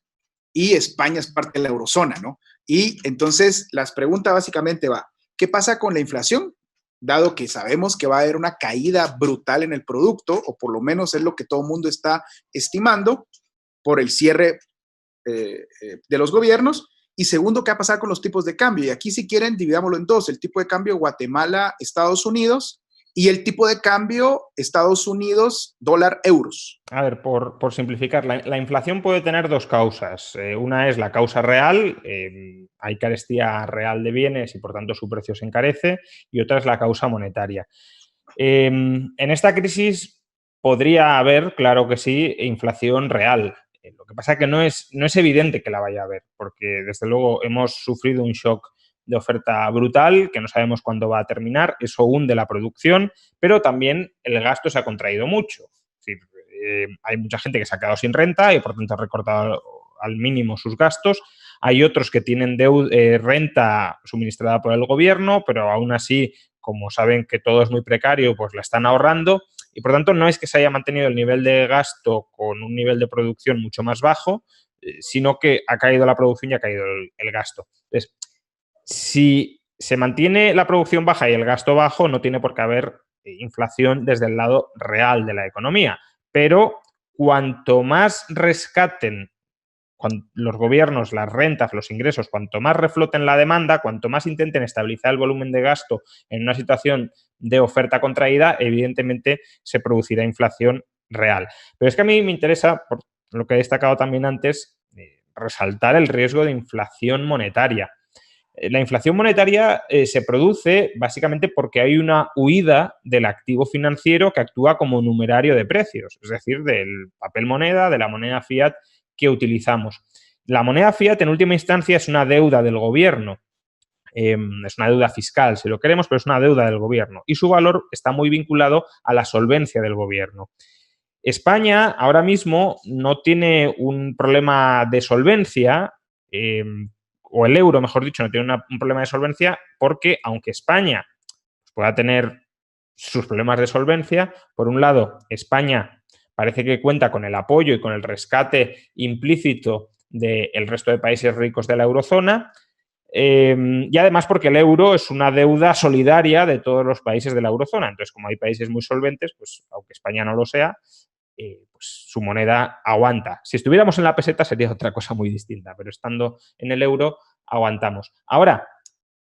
y España es parte de la eurozona, ¿no? Y entonces las preguntas básicamente va, ¿qué pasa con la inflación? Dado que sabemos que va a haber una caída brutal en el producto, o por lo menos es lo que todo el mundo está estimando por el cierre de los gobiernos. Y segundo, ¿qué va a pasar con los tipos de cambio? Y aquí, si quieren, dividámoslo en dos, el tipo de cambio Guatemala, Estados Unidos, y el tipo de cambio Estados Unidos, dólar, euros. A ver, por simplificar, la inflación puede tener dos causas. Una es la causa real, hay carestía real de bienes y por tanto su precio se encarece, y otra es la causa monetaria. En esta crisis podría haber, claro que sí, inflación real. Lo que pasa es que no es evidente que la vaya a haber, porque desde luego hemos sufrido un shock de oferta brutal, que no sabemos cuándo va a terminar, eso hunde la producción, pero también el gasto se ha contraído mucho. Es decir, hay mucha gente que se ha quedado sin renta y por tanto ha recortado al mínimo sus gastos. Hay otros que tienen renta suministrada por el gobierno, pero aún así, como saben que todo es muy precario, pues la están ahorrando. Y por tanto no es que se haya mantenido el nivel de gasto con un nivel de producción mucho más bajo, sino que ha caído la producción y ha caído el gasto. Entonces, si se mantiene la producción baja y el gasto bajo, no tiene por qué haber inflación desde el lado real de la economía. Pero cuanto más rescaten los gobiernos, las rentas, los ingresos, cuanto más refloten la demanda, cuanto más intenten estabilizar el volumen de gasto en una situación de oferta contraída, evidentemente se producirá inflación real. Pero es que a mí me interesa, por lo que he destacado también antes, resaltar el riesgo de inflación monetaria. La inflación monetaria se produce básicamente porque hay una huida del activo financiero que actúa como numerario de precios, es decir, del papel moneda, de la moneda fiat que utilizamos. La moneda fiat, en última instancia, es una deuda del gobierno. Es una deuda fiscal, si lo queremos, pero es una deuda del gobierno. Y su valor está muy vinculado a la solvencia del gobierno. España ahora mismo no tiene un problema de solvencia, o el euro, mejor dicho, no tiene un problema de solvencia, porque aunque España pueda tener sus problemas de solvencia, por un lado, España parece que cuenta con el apoyo y con el rescate implícito del resto de países ricos de la eurozona, y además porque el euro es una deuda solidaria de todos los países de la eurozona. Entonces, como hay países muy solventes, pues aunque España no lo sea, pues su moneda aguanta. Si estuviéramos en la peseta sería otra cosa muy distinta, pero estando en el euro aguantamos. Ahora,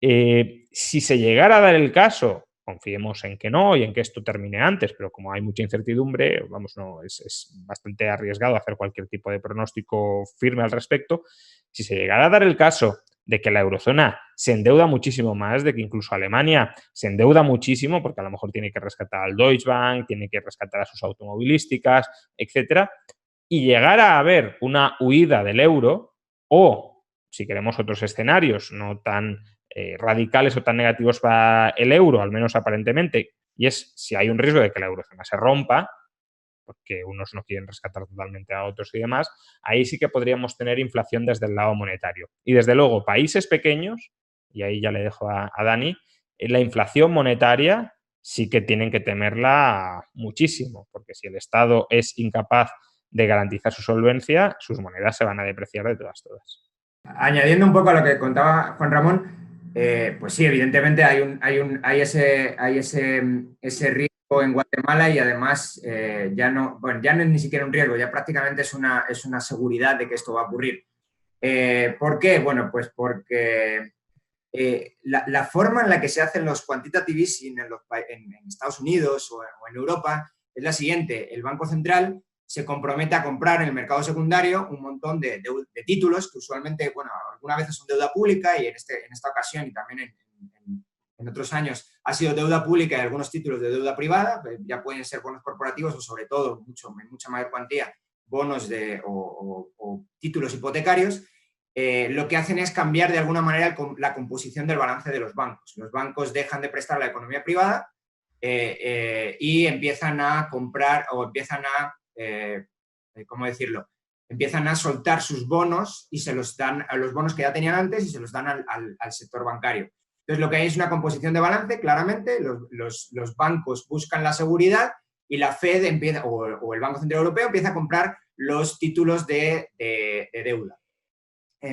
si se llegara a dar el caso, confiemos en que no y en que esto termine antes, pero como hay mucha incertidumbre, vamos, no, es bastante arriesgado hacer cualquier tipo de pronóstico firme al respecto. Si se llegara a dar el caso de que la eurozona se endeuda muchísimo más, de que incluso Alemania se endeuda muchísimo, porque a lo mejor tiene que rescatar al Deutsche Bank, tiene que rescatar a sus automovilísticas, etcétera, y llegara a haber una huida del euro o si queremos otros escenarios no tan radicales o tan negativos para el euro, al menos aparentemente, y es si hay un riesgo de que la eurozona se rompa, porque unos no quieren rescatar totalmente a otros y demás, ahí sí que podríamos tener inflación desde el lado monetario. Y desde luego, países pequeños, y ahí ya le dejo a Dani, la inflación monetaria sí que tienen que temerla muchísimo, porque si el Estado es incapaz de garantizar su solvencia, sus monedas se van a depreciar de todas. Añadiendo un poco a lo que contaba Juan Ramón, pues sí, evidentemente hay ese riesgo en Guatemala y además ya no es ni siquiera un riesgo, ya prácticamente es una seguridad de que esto va a ocurrir. ¿Por qué? Bueno, pues porque la forma en la que se hacen los quantitative easing en Estados Unidos o en Europa es la siguiente. El Banco Central se compromete a comprar en el mercado secundario un montón de títulos que usualmente, bueno, algunas veces son deuda pública y en esta ocasión y también en otros años ha sido deuda pública y algunos títulos de deuda privada, ya pueden ser bonos corporativos o sobre todo, en mucha mayor cuantía, bonos o títulos hipotecarios. Lo que hacen es cambiar de alguna manera la composición del balance de los bancos. Los bancos dejan de prestar a la economía privada y empiezan a comprar o empiezan a, ¿cómo decirlo? Empiezan a soltar sus bonos y se los dan a los bonos que ya tenían antes y se los dan al sector bancario. Entonces, lo que hay es una composición de balance, claramente, los bancos buscan la seguridad y la Fed empieza, o el Banco Central Europeo empieza a comprar los títulos de deuda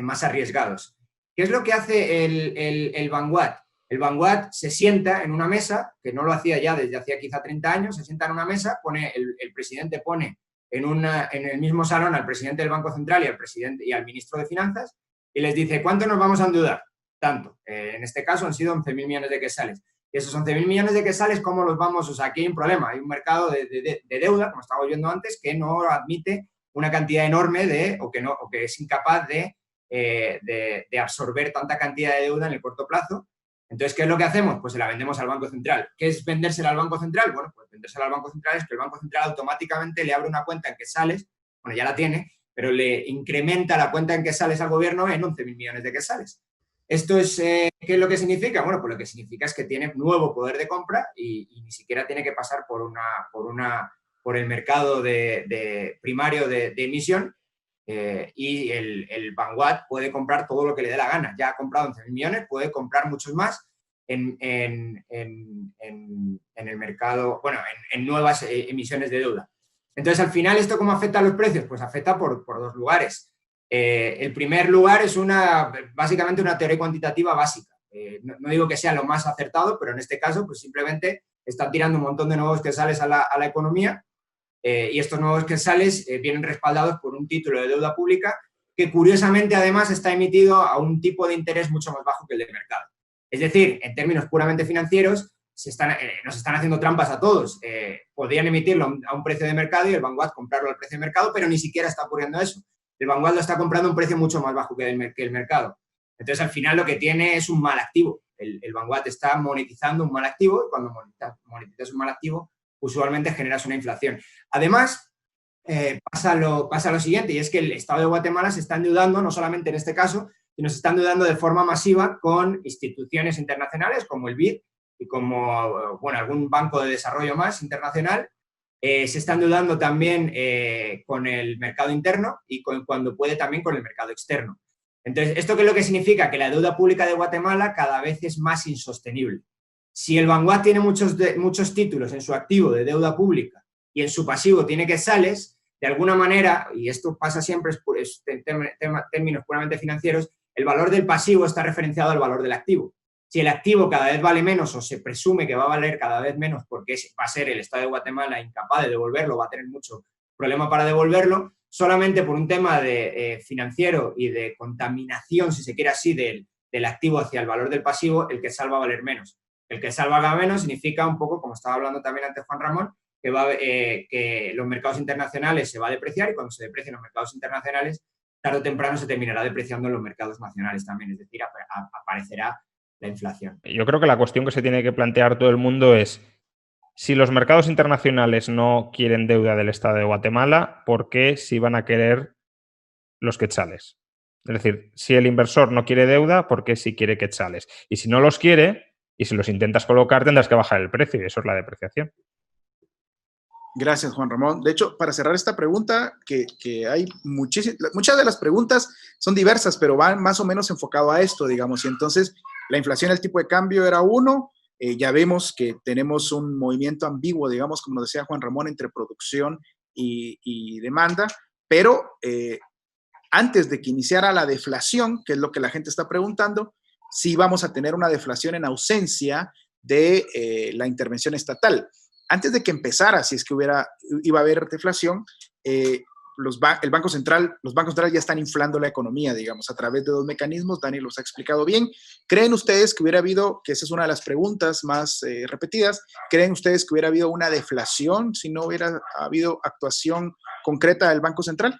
más arriesgados. ¿Qué es lo que hace el Vanguard? El Vanguard se sienta en una mesa, que no lo hacía ya desde hacía quizá 30 años, se sienta en una mesa, el presidente pone en el mismo salón al presidente del Banco Central y al ministro de Finanzas y les dice, ¿cuánto nos vamos a endeudar? Tanto. En este caso han sido 11.000 millones de quetzales. Y esos 11.000 millones de quetzales, ¿cómo los vamos? O sea, aquí hay un problema. Hay un mercado de deuda, como estábamos viendo antes, que no admite una cantidad enorme o que es incapaz de absorber tanta cantidad de deuda en el corto plazo. Entonces, ¿qué es lo que hacemos? Pues se la vendemos al Banco Central. ¿Qué es vendérsela al Banco Central? Bueno, pues vendérsela al Banco Central es que el Banco Central automáticamente le abre una cuenta en quetzales, bueno, ya la tiene, pero le incrementa la cuenta en quetzales al gobierno en 11.000 millones de quetzales. ¿Esto es qué es lo que significa? Bueno, pues lo que significa es que tiene nuevo poder de compra y ni siquiera tiene que pasar por el mercado primario de emisión. Y el Vanguard puede comprar todo lo que le dé la gana. Ya ha comprado 11.000 millones, puede comprar muchos más en el mercado, bueno, en nuevas emisiones de deuda. Entonces, al final, ¿esto cómo afecta a los precios? Pues afecta por dos lugares. El primer lugar es básicamente una teoría cuantitativa básica. No digo que sea lo más acertado, pero en este caso, pues simplemente están tirando un montón de nuevos quetzales a la economía. Y estos nuevos quetzales vienen respaldados por un título de deuda pública que curiosamente además está emitido a un tipo de interés mucho más bajo que el del mercado. Es decir, en términos puramente financieros, nos están haciendo trampas a todos. Podrían emitirlo a un precio de mercado y el Vanguard comprarlo al precio de mercado, pero ni siquiera está ocurriendo eso. El Vanguard lo está comprando a un precio mucho más bajo que el mercado. Entonces, al final, lo que tiene es un mal activo. El Vanguard está monetizando un mal activo y cuando monetizas un mal activo, usualmente generas una inflación. Además, pasa lo siguiente, y es que el Estado de Guatemala se está endeudando, no solamente en este caso, sino se está endeudando de forma masiva con instituciones internacionales como el BID y como, bueno, algún banco de desarrollo más internacional. Se está endeudando también con el mercado interno y cuando puede también con el mercado externo. Entonces, ¿esto qué es lo que significa? Que la deuda pública de Guatemala cada vez es más insostenible. Si el Vanguard tiene muchos títulos en su activo de deuda pública y en su pasivo tiene quetzales, de alguna manera, y esto pasa siempre en términos puramente financieros, el valor del pasivo está referenciado al valor del activo. Si el activo cada vez vale menos o se presume que va a valer cada vez menos porque va a ser el Estado de Guatemala incapaz de devolverlo, va a tener mucho problema para devolverlo, solamente por un tema de financiero y de contaminación, si se quiere así, del activo hacia el valor del pasivo, el quetzal va a valer menos. El que salga menos significa un poco, como estaba hablando también antes Juan Ramón, que los mercados internacionales se va a depreciar y cuando se deprecien los mercados internacionales, tarde o temprano se terminará depreciando en los mercados nacionales también, es decir, aparecerá la inflación. Yo creo que la cuestión que se tiene que plantear todo el mundo es, si los mercados internacionales no quieren deuda del Estado de Guatemala, ¿por qué sí van a querer los quetzales? Es decir, si el inversor no quiere deuda, ¿por qué si quiere quetzales? Y si no los quiere, y si los intentas colocar, tendrás que bajar el precio, y eso es la depreciación. Gracias, Juan Ramón. De hecho, para cerrar esta pregunta, que hay muchas de las preguntas son diversas, pero van más o menos enfocado a esto, digamos. Y entonces, la inflación, el tipo de cambio era uno. Ya vemos que tenemos un movimiento ambiguo, digamos, como nos decía Juan Ramón, entre producción y demanda. Pero antes de que iniciara la deflación, que es lo que la gente está preguntando, sí vamos a tener una deflación en ausencia de la intervención estatal. Antes de que empezara, si es que iba a haber deflación, los bancos centrales ya están inflando la economía, digamos, a través de dos mecanismos. Dani los ha explicado bien. ¿Creen ustedes que hubiera habido, que esa es una de las preguntas más repetidas, creen ustedes que hubiera habido una deflación si no hubiera habido actuación concreta del Banco Central?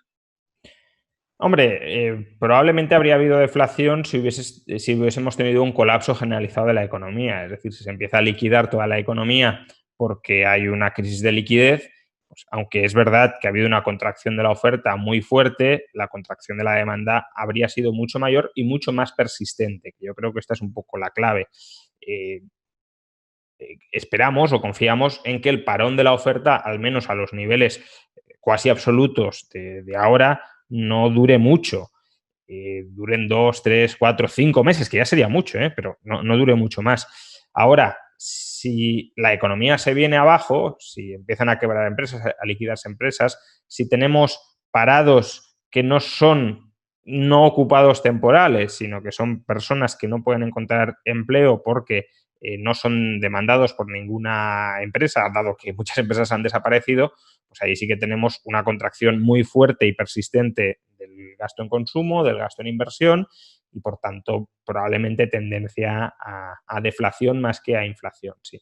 Hombre, probablemente habría habido deflación si hubiésemos tenido un colapso generalizado de la economía. Es decir, si se empieza a liquidar toda la economía porque hay una crisis de liquidez, pues, aunque es verdad que ha habido una contracción de la oferta muy fuerte, la contracción de la demanda habría sido mucho mayor y mucho más persistente, que yo creo que esta es un poco la clave. Esperamos o confiamos en que el parón de la oferta, al menos a los niveles cuasi absolutos de ahora, no dure mucho. Duren 2, 3, 4, 5 meses, que ya sería mucho, pero no dure mucho más. Ahora, si la economía se viene abajo, si empiezan a quebrar empresas, a liquidarse empresas, si tenemos parados que no son no ocupados temporales, sino que son personas que no pueden encontrar empleo porque no son demandados por ninguna empresa, dado que muchas empresas han desaparecido, pues ahí sí que tenemos una contracción muy fuerte y persistente del gasto en consumo, del gasto en inversión y, por tanto, probablemente tendencia a deflación más que a inflación, sí.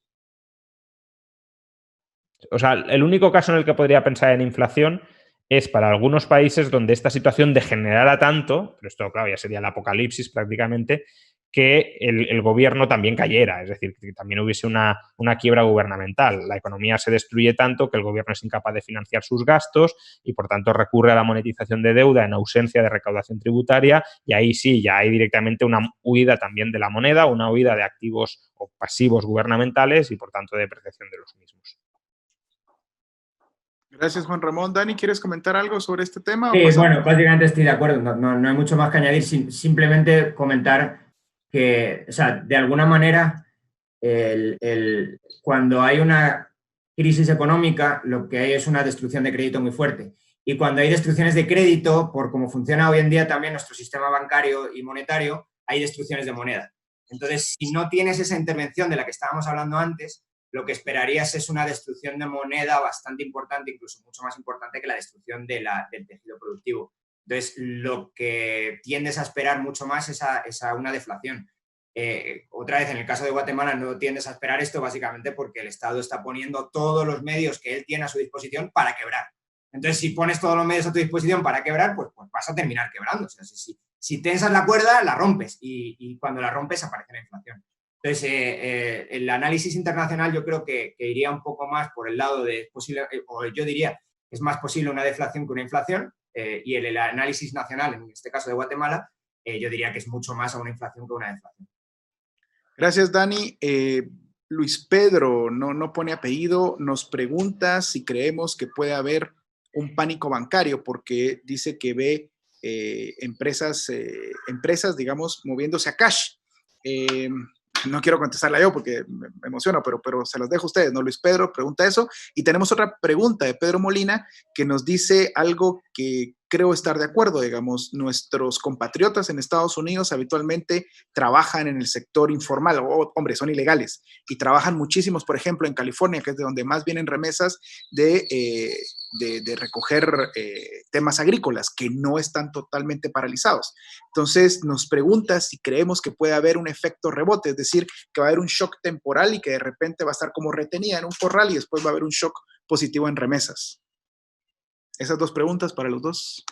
O sea, el único caso en el que podría pensar en inflación es para algunos países donde esta situación degenerara tanto, pero esto, claro, ya sería el apocalipsis prácticamente, que el gobierno también cayera, es decir, que también hubiese una quiebra gubernamental. La economía se destruye tanto que el gobierno es incapaz de financiar sus gastos y, por tanto, recurre a la monetización de deuda en ausencia de recaudación tributaria, y ahí sí, ya hay directamente una huida también de la moneda, una huida de activos o pasivos gubernamentales y, por tanto, de depreciación de los mismos. Gracias, Juan Ramón. Dani, ¿quieres comentar algo sobre este tema? Sí, bueno, básicamente estoy de acuerdo. No hay mucho más que añadir. Simplemente comentar que, o sea, de alguna manera, cuando hay una crisis económica, lo que hay es una destrucción de crédito muy fuerte. Y cuando hay destrucciones de crédito, por cómo funciona hoy en día también nuestro sistema bancario y monetario, hay destrucciones de moneda. Entonces, si no tienes esa intervención de la que estábamos hablando antes, lo que esperarías es una destrucción de moneda bastante importante, incluso mucho más importante que la destrucción del tejido productivo. Entonces, lo que tiendes a esperar mucho más es a una deflación. Otra vez, en el caso de Guatemala, no tiendes a esperar esto básicamente porque el Estado está poniendo todos los medios que él tiene a su disposición para quebrar. Entonces, si pones todos los medios a tu disposición para quebrar, pues vas a terminar quebrando. O sea, si tensas la cuerda, la rompes y cuando la rompes aparece la inflación. Entonces, el análisis internacional yo creo que iría un poco más por el lado de posible, o yo diría, es más posible una deflación que una inflación, y el análisis nacional, en este caso de Guatemala, yo diría que es mucho más a una inflación que una deflación. Gracias, Dani. Luis Pedro, no pone apellido, nos pregunta si creemos que puede haber un pánico bancario, porque dice que ve empresas, digamos, moviéndose a cash. No quiero contestarla yo porque me emociono, pero se las dejo a ustedes, ¿no? Luis Pedro pregunta eso. Y tenemos otra pregunta de Pedro Molina que nos dice algo que creo estar de acuerdo, digamos, nuestros compatriotas en Estados Unidos habitualmente trabajan en el sector informal, hombre, son ilegales, y trabajan muchísimos, por ejemplo, en California, que es de donde más vienen remesas de recoger temas agrícolas, que no están totalmente paralizados. Entonces, nos pregunta si creemos que puede haber un efecto rebote, es decir, que va a haber un shock temporal y que de repente va a estar como retenida en un corral y después va a haber un shock positivo en remesas. Esas dos preguntas para los dos.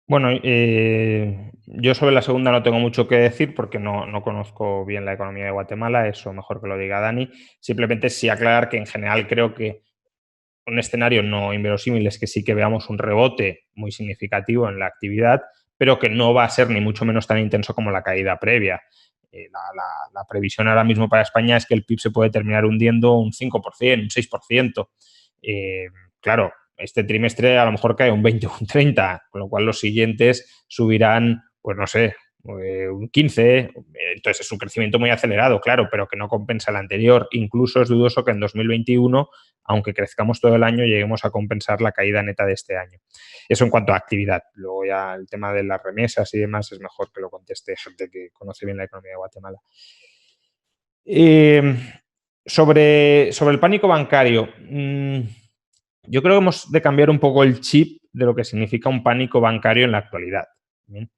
Bueno, yo sobre la segunda no tengo mucho que decir porque no conozco bien la economía de Guatemala, eso mejor que lo diga Dani. Simplemente sí aclarar que en general creo que un escenario no inverosímil es que sí que veamos un rebote muy significativo en la actividad, pero que no va a ser ni mucho menos tan intenso como la caída previa. La previsión ahora mismo para España es que el PIB se puede terminar hundiendo un 5%, un 6%. Claro, este trimestre a lo mejor cae un 20 o un 30%, con lo cual los siguientes subirán, pues no sé, un 15%. Entonces es un crecimiento muy acelerado, claro, pero que no compensa el anterior. Incluso es dudoso que en 2021, aunque crezcamos todo el año, lleguemos a compensar la caída neta de este año. Eso en cuanto a actividad. Luego ya el tema de las remesas y demás es mejor que lo conteste gente que conoce bien la economía de Guatemala. Sobre el pánico bancario, yo creo que hemos de cambiar un poco el chip de lo que significa un pánico bancario en la actualidad. ¿Bien?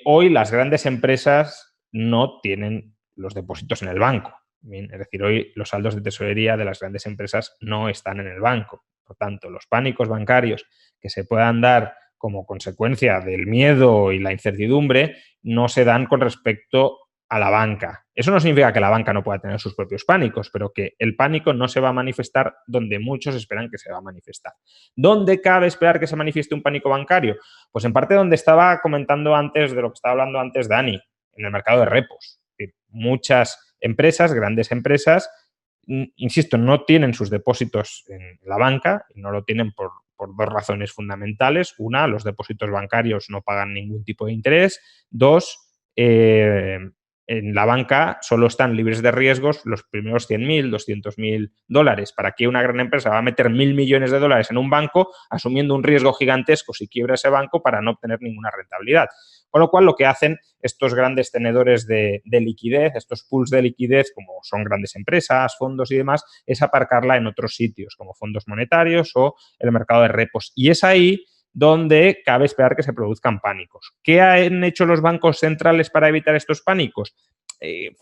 Hoy las grandes empresas no tienen los depósitos en el banco. ¿Bien? Es decir, hoy los saldos de tesorería de las grandes empresas no están en el banco. Por tanto, los pánicos bancarios que se puedan dar como consecuencia del miedo y la incertidumbre no se dan con respecto a la banca. Eso no significa que la banca no pueda tener sus propios pánicos, pero que el pánico no se va a manifestar donde muchos esperan que se va a manifestar. ¿Dónde cabe esperar que se manifieste un pánico bancario? Pues en parte donde estaba comentando antes, de lo que estaba hablando antes Dani, en el mercado de repos. Es decir, muchas empresas, grandes empresas, insisto, no tienen sus depósitos en la banca y no lo tienen por dos razones fundamentales. Una, los depósitos bancarios no pagan ningún tipo de interés. Dos, en la banca solo están libres de riesgos los primeros 100.000, 200.000 dólares. ¿Para qué una gran empresa va a meter 1.000 millones de dólares en un banco asumiendo un riesgo gigantesco si quiebra ese banco para no obtener ninguna rentabilidad? Con lo cual, lo que hacen estos grandes tenedores de liquidez, estos pools de liquidez, como son grandes empresas, fondos y demás, es aparcarla en otros sitios, como fondos monetarios o el mercado de repos. Y es ahí donde cabe esperar que se produzcan pánicos. ¿Qué han hecho los bancos centrales para evitar estos pánicos?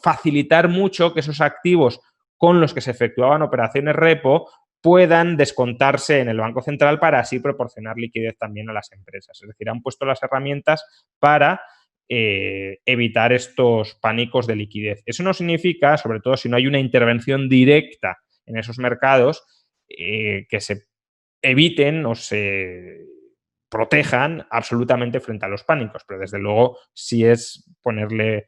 Facilitar mucho que esos activos con los que se efectuaban operaciones repo puedan descontarse en el Banco Central para así proporcionar liquidez también a las empresas. Es decir, han puesto las herramientas para evitar estos pánicos de liquidez. Eso no significa, sobre todo si no hay una intervención directa en esos mercados, que se eviten o se protejan absolutamente frente a los pánicos, pero desde luego sí es ponerle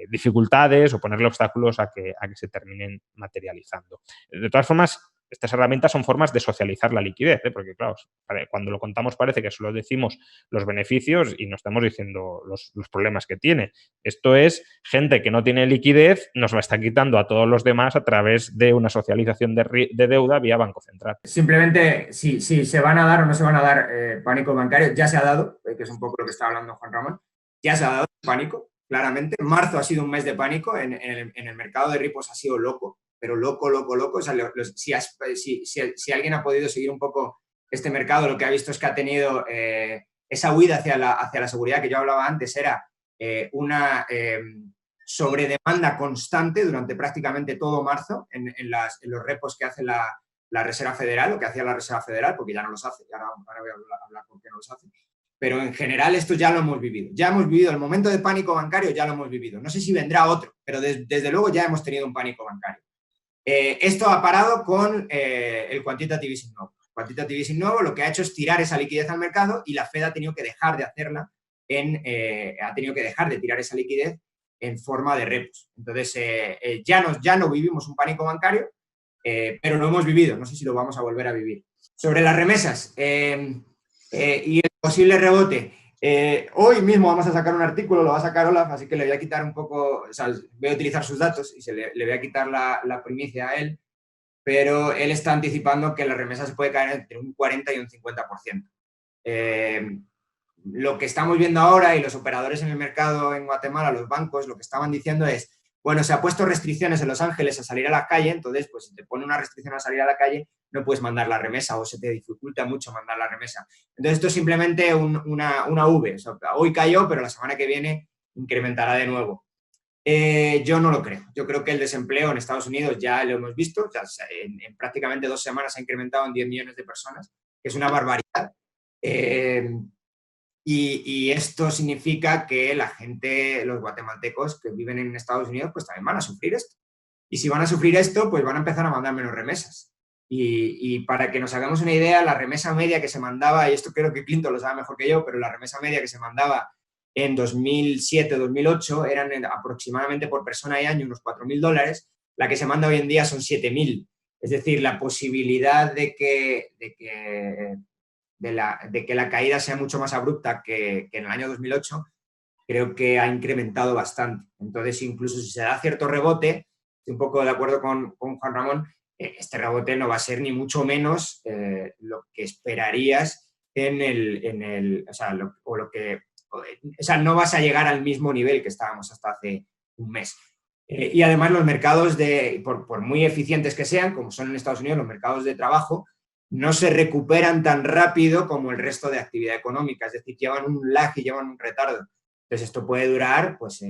dificultades o ponerle obstáculos a que se terminen materializando. De todas formas, estas herramientas son formas de socializar la liquidez, porque claro, cuando lo contamos parece que solo decimos los beneficios y no estamos diciendo los problemas que tiene. Esto es gente que no tiene liquidez, nos la está quitando a todos los demás a través de una socialización de deuda vía Banco Central. Simplemente, si se van a dar o no se van a dar pánico bancario, ya se ha dado, que es un poco lo que está hablando Juan Ramón, ya se ha dado pánico, claramente. Marzo ha sido un mes de pánico, en el mercado de repos ha sido loco, pero loco. O sea, si alguien ha podido seguir un poco este mercado, lo que ha visto es que ha tenido esa huida hacia la seguridad que yo hablaba antes, era una sobredemanda constante durante prácticamente todo marzo en los repos que hace la Reserva Federal, o que hacía la Reserva Federal, porque ya no los hace, ahora voy a hablar por qué no los hace. Pero en general esto ya lo hemos vivido. Ya hemos vivido el momento de pánico bancario, ya lo hemos vivido. No sé si vendrá otro, pero desde luego ya hemos tenido un pánico bancario. Esto ha parado con el quantitative easing nuevo. El quantitative easing nuevo lo que ha hecho es tirar esa liquidez al mercado y la Fed ha tenido que dejar de hacerla, ha tenido que dejar de tirar esa liquidez en forma de repos. Entonces, ya no vivimos un pánico bancario, pero lo hemos vivido. No sé si lo vamos a volver a vivir. Sobre las remesas y el posible rebote. Hoy mismo vamos a sacar un artículo, lo va a sacar Olaf, así que le voy a quitar un poco, o sea, voy a utilizar sus datos y le voy a quitar la primicia a él, pero él está anticipando que la remesa se puede caer entre un 40 y un 50%. Lo que estamos viendo ahora y los operadores en el mercado en Guatemala, los bancos, lo que estaban diciendo es, bueno, se ha puesto restricciones en Los Ángeles a salir a la calle, entonces, pues si te pone una restricción a salir a la calle, no puedes mandar la remesa o se te dificulta mucho mandar la remesa. Entonces, esto es simplemente una V. O sea, hoy cayó, pero la semana que viene incrementará de nuevo. Yo no lo creo. Yo creo que el desempleo en Estados Unidos ya lo hemos visto. Ya en prácticamente 2 semanas ha incrementado en 10 millones de personas, que es una barbaridad. Y esto significa que la gente, los guatemaltecos que viven en Estados Unidos, pues también van a sufrir esto. Y si van a sufrir esto, pues van a empezar a mandar menos remesas. Y para que nos hagamos una idea, la remesa media que se mandaba, y esto creo que Clinton lo sabe mejor que yo, pero la remesa media que se mandaba en 2007-2008 eran aproximadamente por persona y año unos $4.000, la que se manda hoy en día son 7.000. Es decir, la posibilidad de que la caída sea mucho más abrupta que en el año 2008, creo que ha incrementado bastante. Entonces, incluso si se da cierto rebote, estoy un poco de acuerdo con Juan Ramón, este rebote no va a ser ni mucho menos lo que esperarías no vas a llegar al mismo nivel que estábamos hasta hace un mes. Y además los mercados, por muy eficientes que sean, como son en Estados Unidos los mercados de trabajo, no se recuperan tan rápido como el resto de actividad económica, es decir, llevan un lag y llevan un retardo. Entonces esto puede durar, pues si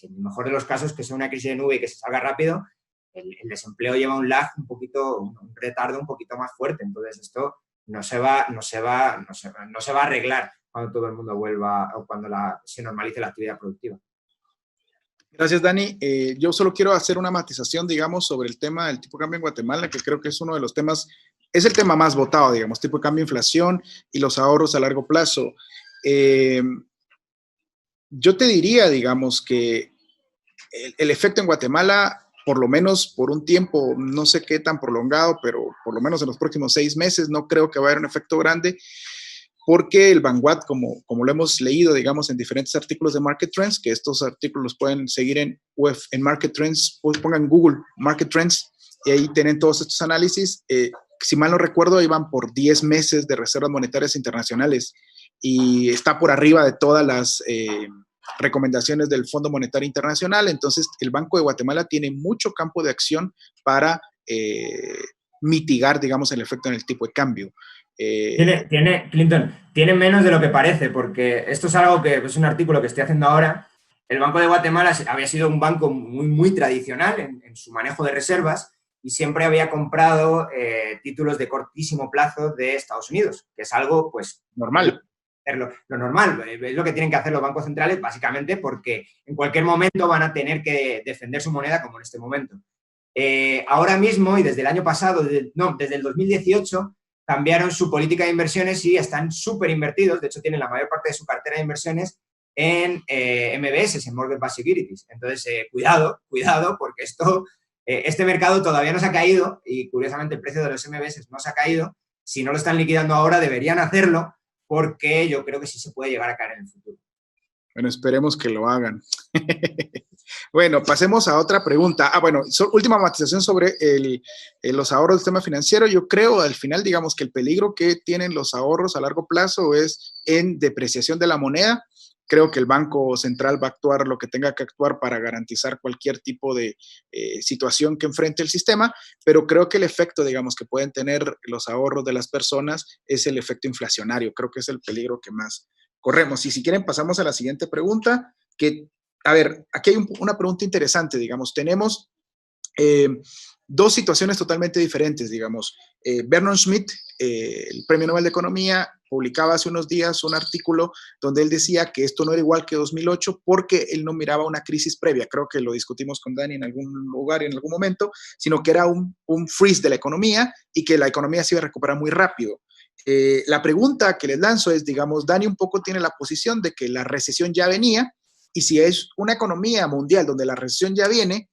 en el mejor de los casos que sea una crisis de nube y que se salga rápido, el desempleo lleva un lag un retardo un poquito más fuerte. Entonces esto no se va a arreglar cuando todo el mundo vuelva o cuando se normalice la actividad productiva. Gracias, Dani. Yo solo quiero hacer una matización, digamos, sobre el tema del tipo de cambio en Guatemala, que creo que es uno de los temas, es el tema más votado, digamos, tipo de cambio, inflación y los ahorros a largo plazo. Yo te diría, digamos, que el efecto en Guatemala, por lo menos por un tiempo, no sé qué tan prolongado, pero por lo menos en los próximos 6 meses, no creo que vaya a haber un efecto grande, porque el Vanguard, como lo hemos leído, digamos, en diferentes artículos de Market Trends, que estos artículos los pueden seguir en Market Trends, pues pongan Google Market Trends, y ahí tienen todos estos análisis. Si mal no recuerdo, iban por 10 meses de reservas monetarias internacionales, y está por arriba de todas las recomendaciones del Fondo Monetario Internacional. Entonces, el Banco de Guatemala tiene mucho campo de acción para mitigar, digamos, el efecto en el tipo de cambio. Clinton, tiene menos de lo que parece, porque esto es algo que es un artículo que estoy haciendo ahora. El Banco de Guatemala había sido un banco muy, muy tradicional en su manejo de reservas y siempre había comprado títulos de cortísimo plazo de Estados Unidos, que es algo, pues, normal. Lo normal, es lo que tienen que hacer los bancos centrales, básicamente porque en cualquier momento van a tener que defender su moneda, como en este momento. Ahora mismo, y desde el año pasado, desde el 2018, cambiaron su política de inversiones y están súper invertidos. De hecho, tienen la mayor parte de su cartera de inversiones en MBS, en Mortgage Backed Securities. Entonces, cuidado, porque este mercado todavía no se ha caído y, curiosamente, el precio de los MBS no se ha caído. Si no lo están liquidando ahora, deberían hacerlo, porque yo creo que sí se puede llegar a caer en el futuro. Bueno, esperemos que lo hagan. Bueno, pasemos a otra pregunta. Bueno, última matización sobre los ahorros del sistema financiero. Yo creo, al final, digamos, que el peligro que tienen los ahorros a largo plazo es en depreciación de la moneda. Creo que el Banco Central va a actuar lo que tenga que actuar para garantizar cualquier tipo de situación que enfrente el sistema, pero creo que el efecto, digamos, que pueden tener los ahorros de las personas es el efecto inflacionario. Creo que es el peligro que más corremos. Y si quieren, pasamos a la siguiente pregunta, a ver, aquí hay una pregunta interesante, digamos. Tenemos dos situaciones totalmente diferentes, digamos. Vernon Schmidt, el Premio Nobel de Economía, publicaba hace unos días un artículo donde él decía que esto no era igual que 2008 porque él no miraba una crisis previa, creo que lo discutimos con Dani en algún lugar y en algún momento, sino que era un freeze de la economía y que la economía se iba a recuperar muy rápido. La pregunta que les lanzo es, digamos, Dani un poco tiene la posición de que la recesión ya venía, y si es una economía mundial donde la recesión ya viene,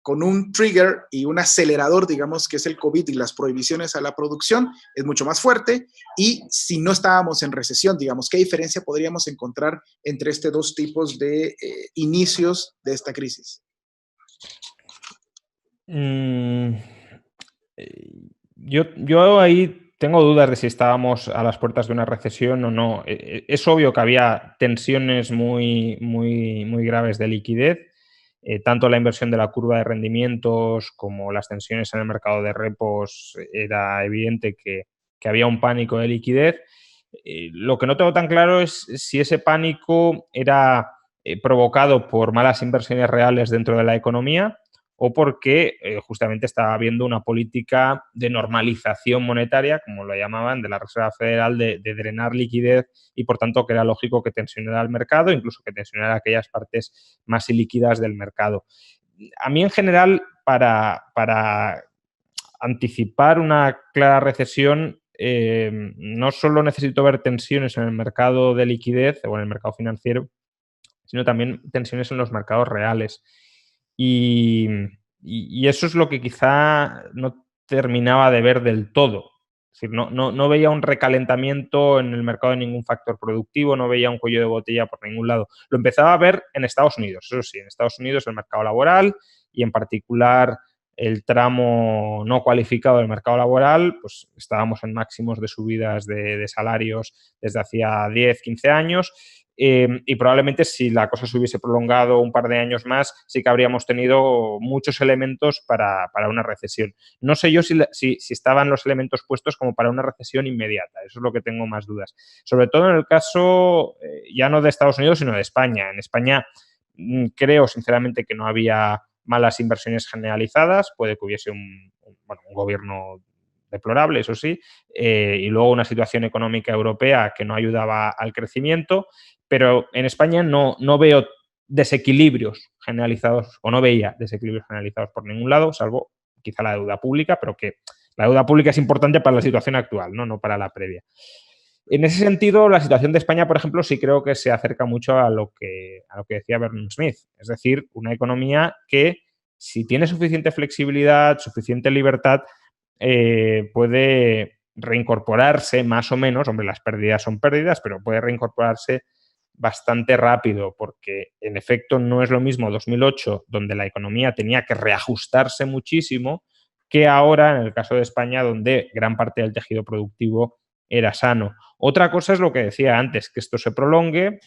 con un trigger y un acelerador, digamos, que es el COVID y las prohibiciones a la producción, es mucho más fuerte. Y si no estábamos en recesión, digamos, ¿qué diferencia podríamos encontrar entre estos dos tipos de inicios de esta crisis? Yo ahí tengo dudas de si estábamos a las puertas de una recesión o no. Es obvio que había tensiones muy, muy, muy graves de liquidez. Tanto la inversión de la curva de rendimientos como las tensiones en el mercado de repos, era evidente que había un pánico de liquidez. Lo que no tengo tan claro es si ese pánico era provocado por malas inversiones reales dentro de la economía o porque justamente estaba habiendo una política de normalización monetaria, como lo llamaban, de la Reserva Federal, de drenar liquidez, y por tanto que era lógico que tensionara el mercado, incluso que tensionara aquellas partes más ilíquidas del mercado. A mí, en general, para anticipar una clara recesión, no solo necesito ver tensiones en el mercado de liquidez o en el mercado financiero, sino también tensiones en los mercados reales. Y eso es lo que quizá no terminaba de ver del todo. Es decir, no veía un recalentamiento en el mercado de ningún factor productivo, no veía un cuello de botella por ningún lado. Lo empezaba a ver en Estados Unidos, eso sí, en Estados Unidos el mercado laboral y en particular el tramo no cualificado del mercado laboral, pues estábamos en máximos de subidas de salarios desde hacía 10, 15 años. Y probablemente si la cosa se hubiese prolongado un par de años más, sí que habríamos tenido muchos elementos para una recesión. No sé yo si estaban los elementos puestos como para una recesión inmediata, eso es lo que tengo más dudas. Sobre todo en el caso ya no de Estados Unidos, sino de España. En España creo sinceramente que no había malas inversiones generalizadas, puede que hubiese un gobierno deplorable, eso sí, y luego una situación económica europea que no ayudaba al crecimiento, pero en España no veo desequilibrios generalizados, o no veía desequilibrios generalizados por ningún lado, salvo quizá la deuda pública, pero que la deuda pública es importante para la situación actual, no para la previa. En ese sentido, la situación de España, por ejemplo, sí creo que se acerca mucho a lo que decía Vernon Smith, es decir, una economía que, si tiene suficiente flexibilidad, suficiente libertad, puede reincorporarse más o menos, hombre, las pérdidas son pérdidas, pero puede reincorporarse bastante rápido, porque en efecto no es lo mismo 2008, donde la economía tenía que reajustarse muchísimo, que ahora, en el caso de España, donde gran parte del tejido productivo era sano. Otra cosa es lo que decía antes, que esto se prolongue,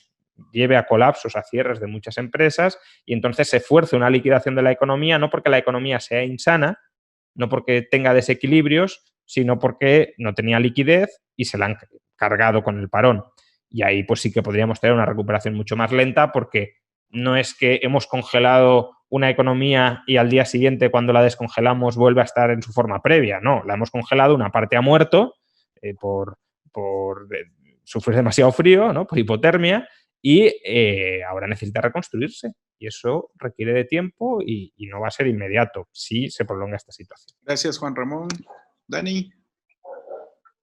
lleve a colapsos, a cierres de muchas empresas y entonces se fuerce una liquidación de la economía, no porque la economía sea insana, no porque tenga desequilibrios, sino porque no tenía liquidez y se la han cargado con el parón. Y ahí pues sí que podríamos tener una recuperación mucho más lenta, porque no es que hemos congelado una economía y al día siguiente, cuando la descongelamos, vuelve a estar en su forma previa. No, la hemos congelado, una parte ha muerto por sufrir demasiado frío, ¿no? Por hipotermia, y ahora necesita reconstruirse. Y eso requiere de tiempo y no va a ser inmediato si se prolonga esta situación. Gracias, Juan Ramón. Dani.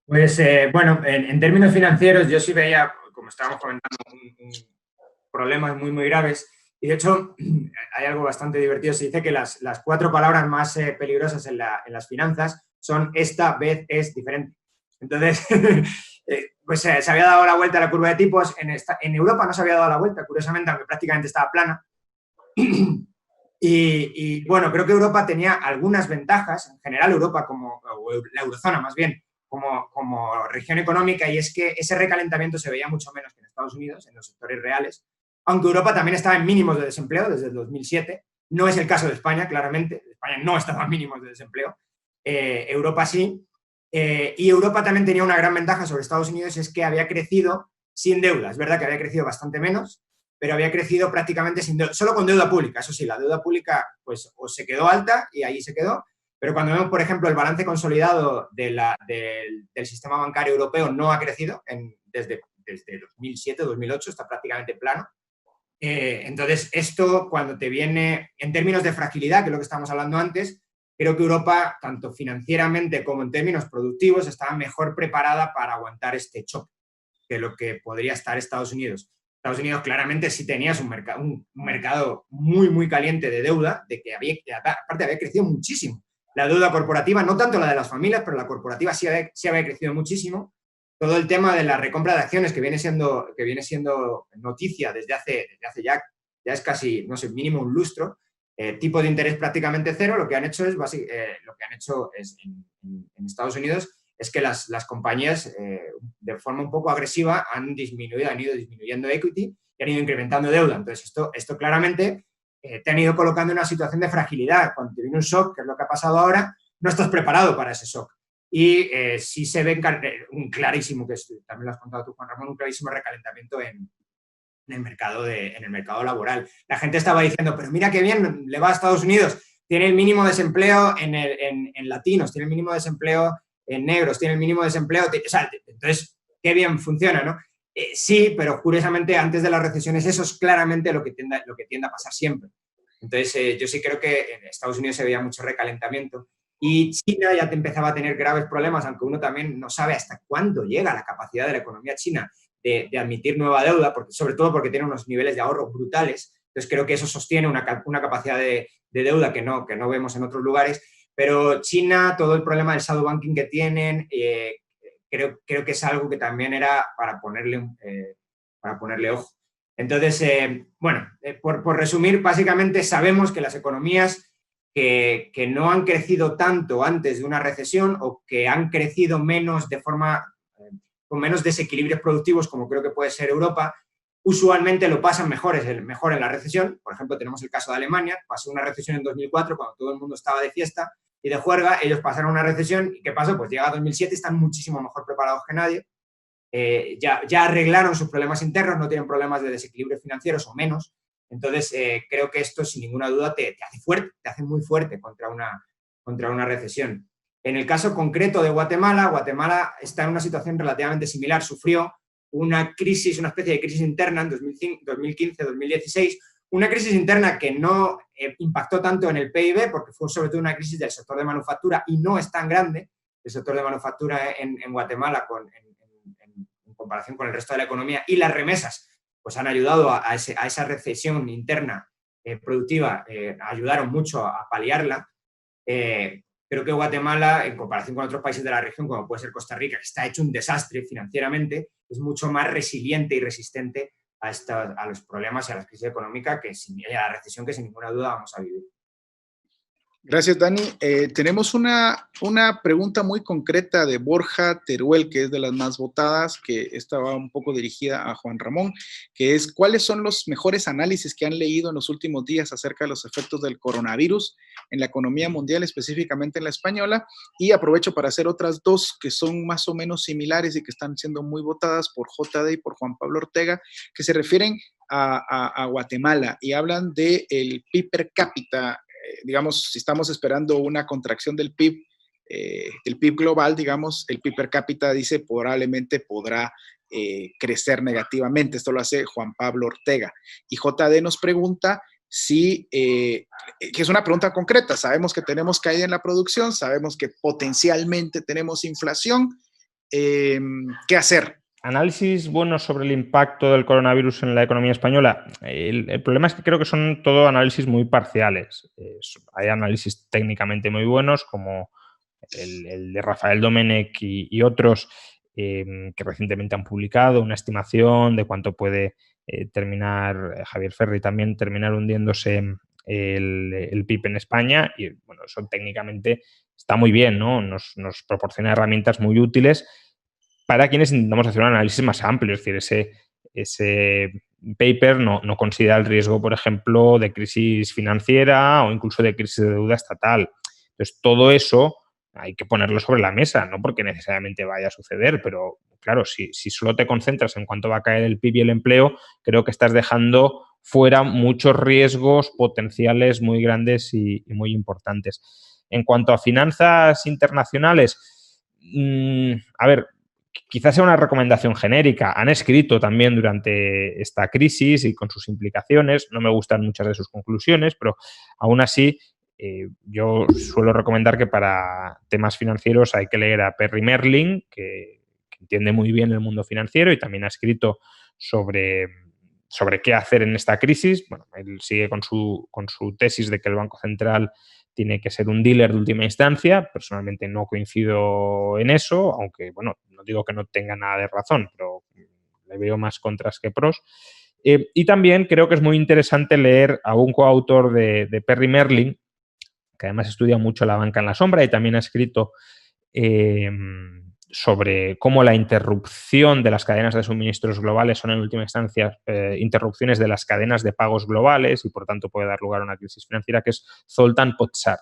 Pues bueno, en términos financieros yo sí veía, como estábamos comentando, problemas muy, muy graves. Y de hecho hay algo bastante divertido. Se dice que las 4 palabras más peligrosas en las finanzas son esta, vez, es, diferente. Entonces, pues se había dado la vuelta a la curva de tipos. En Europa no se había dado la vuelta, curiosamente, aunque prácticamente estaba plana. Y bueno, creo que Europa tenía algunas ventajas, en general Europa, o la eurozona más bien, como región económica, y es que ese recalentamiento se veía mucho menos que en Estados Unidos, en los sectores reales, aunque Europa también estaba en mínimos de desempleo desde el 2007. No es el caso de España, claramente. España no estaba en mínimos de desempleo. Europa sí. Y Europa también tenía una gran ventaja sobre Estados Unidos, es que había crecido sin deuda. Es verdad que había crecido bastante menos, pero había crecido prácticamente sin deuda, solo con deuda pública. Eso sí, la deuda pública pues o se quedó alta y ahí se quedó, pero cuando vemos, por ejemplo, el balance consolidado del sistema bancario europeo no ha crecido desde 2007-2008, está prácticamente plano. Entonces, esto cuando te viene en términos de fragilidad, que es lo que estábamos hablando antes, creo que Europa, tanto financieramente como en términos productivos, estaba mejor preparada para aguantar este choque que lo que podría estar Estados Unidos. Estados Unidos claramente sí tenías un mercado muy, muy caliente de deuda, de que aparte había crecido muchísimo. La deuda corporativa, no tanto la de las familias, pero la corporativa sí había crecido muchísimo. Todo el tema de la recompra de acciones, que viene siendo noticia desde hace ya es casi, no sé, mínimo un lustro, tipo de interés prácticamente cero. Lo que han hecho es en Estados Unidos es que las compañías de forma un poco agresiva han ido disminuyendo equity y han ido incrementando deuda. Entonces esto claramente te han ido colocando en una situación de fragilidad. Cuando te viene un shock, que es lo que ha pasado ahora, no estás preparado para ese shock. Y sí se ve un clarísimo, que también lo has contado tú, Juan Ramón, un clarísimo recalentamiento en el mercado laboral. La gente estaba diciendo, pero mira qué bien le va a Estados Unidos, tiene el mínimo desempleo en latinos, tiene el mínimo desempleo en negros, tiene el mínimo desempleo, entonces qué bien funciona, ¿no? Sí, pero curiosamente antes de las recesiones eso es claramente lo que tiende a pasar siempre. Entonces yo sí creo que en Estados Unidos se veía mucho recalentamiento. Y China ya te empezaba a tener graves problemas, aunque uno también no sabe hasta cuándo llega la capacidad de la economía china de admitir nueva deuda, sobre todo porque tiene unos niveles de ahorro brutales. Entonces creo que eso sostiene una capacidad de deuda que no vemos en otros lugares. Pero China, todo el problema del shadow banking que tienen, creo que es algo que también era para ponerle ojo. Entonces, por resumir, básicamente sabemos que las economías que no han crecido tanto antes de una recesión o que han crecido menos con menos desequilibrios productivos, como creo que puede ser Europa, usualmente lo pasan mejor en la recesión. Por ejemplo, tenemos el caso de Alemania, pasó una recesión en 2004 cuando todo el mundo estaba de fiesta y de juerga, ellos pasaron una recesión y ¿qué pasó? Pues llega 2007 y están muchísimo mejor preparados que nadie. Ya arreglaron sus problemas internos, no tienen problemas de desequilibrios financieros o menos. Entonces, creo que esto, sin ninguna duda, te hace fuerte, te hace muy fuerte contra una recesión. En el caso concreto de Guatemala, Guatemala está en una situación relativamente similar. Sufrió una especie de crisis interna en 2015-2016, una crisis interna que no impactó tanto en el PIB, porque fue sobre todo una crisis del sector de manufactura y no es tan grande el sector de manufactura en Guatemala en comparación con el resto de la economía, y las remesas pues han ayudado a esa recesión interna productiva, ayudaron mucho a paliarla. Creo que Guatemala, en comparación con otros países de la región, como puede ser Costa Rica, que está hecho un desastre financieramente, es mucho más resiliente y resistente a los problemas y a la crisis económica y a la recesión que sin ninguna duda vamos a vivir. Gracias, Dani. Tenemos una pregunta muy concreta de Borja Teruel, que es de las más votadas, que esta va un poco dirigida a Juan Ramón, que es: ¿cuáles son los mejores análisis que han leído en los últimos días acerca de los efectos del coronavirus en la economía mundial, específicamente en la española? Y aprovecho para hacer otras dos que son más o menos similares y que están siendo muy votadas por JD y por Juan Pablo Ortega, que se refieren a Guatemala y hablan del PIB per cápita. Digamos, si estamos esperando una contracción del PIB global, digamos, el PIB per cápita, dice, probablemente podrá crecer negativamente. Esto lo hace Juan Pablo Ortega. Y JD nos pregunta que es una pregunta concreta. Sabemos que tenemos caída en la producción, sabemos que potencialmente tenemos inflación. ¿Qué hacer? Análisis buenos sobre el impacto del coronavirus en la economía española. El problema es que creo que son todo análisis muy parciales. Hay análisis técnicamente muy buenos, como el de Rafael Domenech y otros, que recientemente han publicado una estimación de cuánto puede terminar, Javier Ferri también, terminar hundiéndose el PIB en España. Y bueno, eso técnicamente está muy bien, ¿no? Nos proporciona herramientas muy útiles para quienes intentamos hacer un análisis más amplio. Es decir, ese paper no considera el riesgo, por ejemplo, de crisis financiera o incluso de crisis de deuda estatal. Entonces, todo eso hay que ponerlo sobre la mesa, no porque necesariamente vaya a suceder, pero claro, si solo te concentras en cuánto va a caer el PIB y el empleo, creo que estás dejando fuera muchos riesgos potenciales muy grandes y muy importantes. En cuanto a finanzas internacionales, a ver, quizás sea una recomendación genérica. Han escrito también durante esta crisis y con sus implicaciones. No me gustan muchas de sus conclusiones, pero aún así yo suelo recomendar que para temas financieros hay que leer a Perry Merlin, que entiende muy bien el mundo financiero y también ha escrito sobre qué hacer en esta crisis. Bueno, él sigue con su tesis de que el Banco Central tiene que ser un dealer de última instancia. Personalmente no coincido en eso, aunque, bueno, no digo que no tenga nada de razón, pero le veo más contras que pros. Y también creo que es muy interesante leer a un coautor de Perry Merlin, que además estudia mucho la banca en la sombra y también ha escrito sobre cómo la interrupción de las cadenas de suministros globales son en última instancia interrupciones de las cadenas de pagos globales y por tanto puede dar lugar a una crisis financiera, que es Zoltán Pozsar.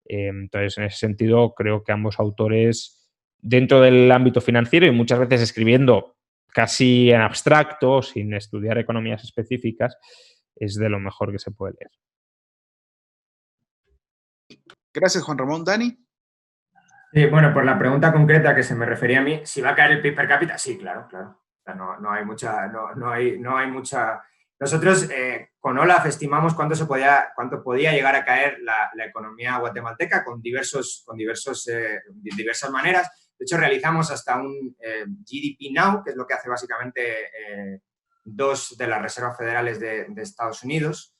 Entonces, en ese sentido, creo que ambos autores, dentro del ámbito financiero y muchas veces escribiendo casi en abstracto, sin estudiar economías específicas, es de lo mejor que se puede leer. Gracias, Juan Ramón. ¿Dani? Sí, bueno, por la pregunta concreta que se me refería a mí, si va a caer el PIB per cápita, sí, claro. No hay mucha Nosotros con Olaf estimamos cuánto podía llegar a caer la economía guatemalteca con diversas maneras. De hecho, realizamos hasta un GDP Now, que es lo que hace básicamente dos de las reservas federales de Estados Unidos,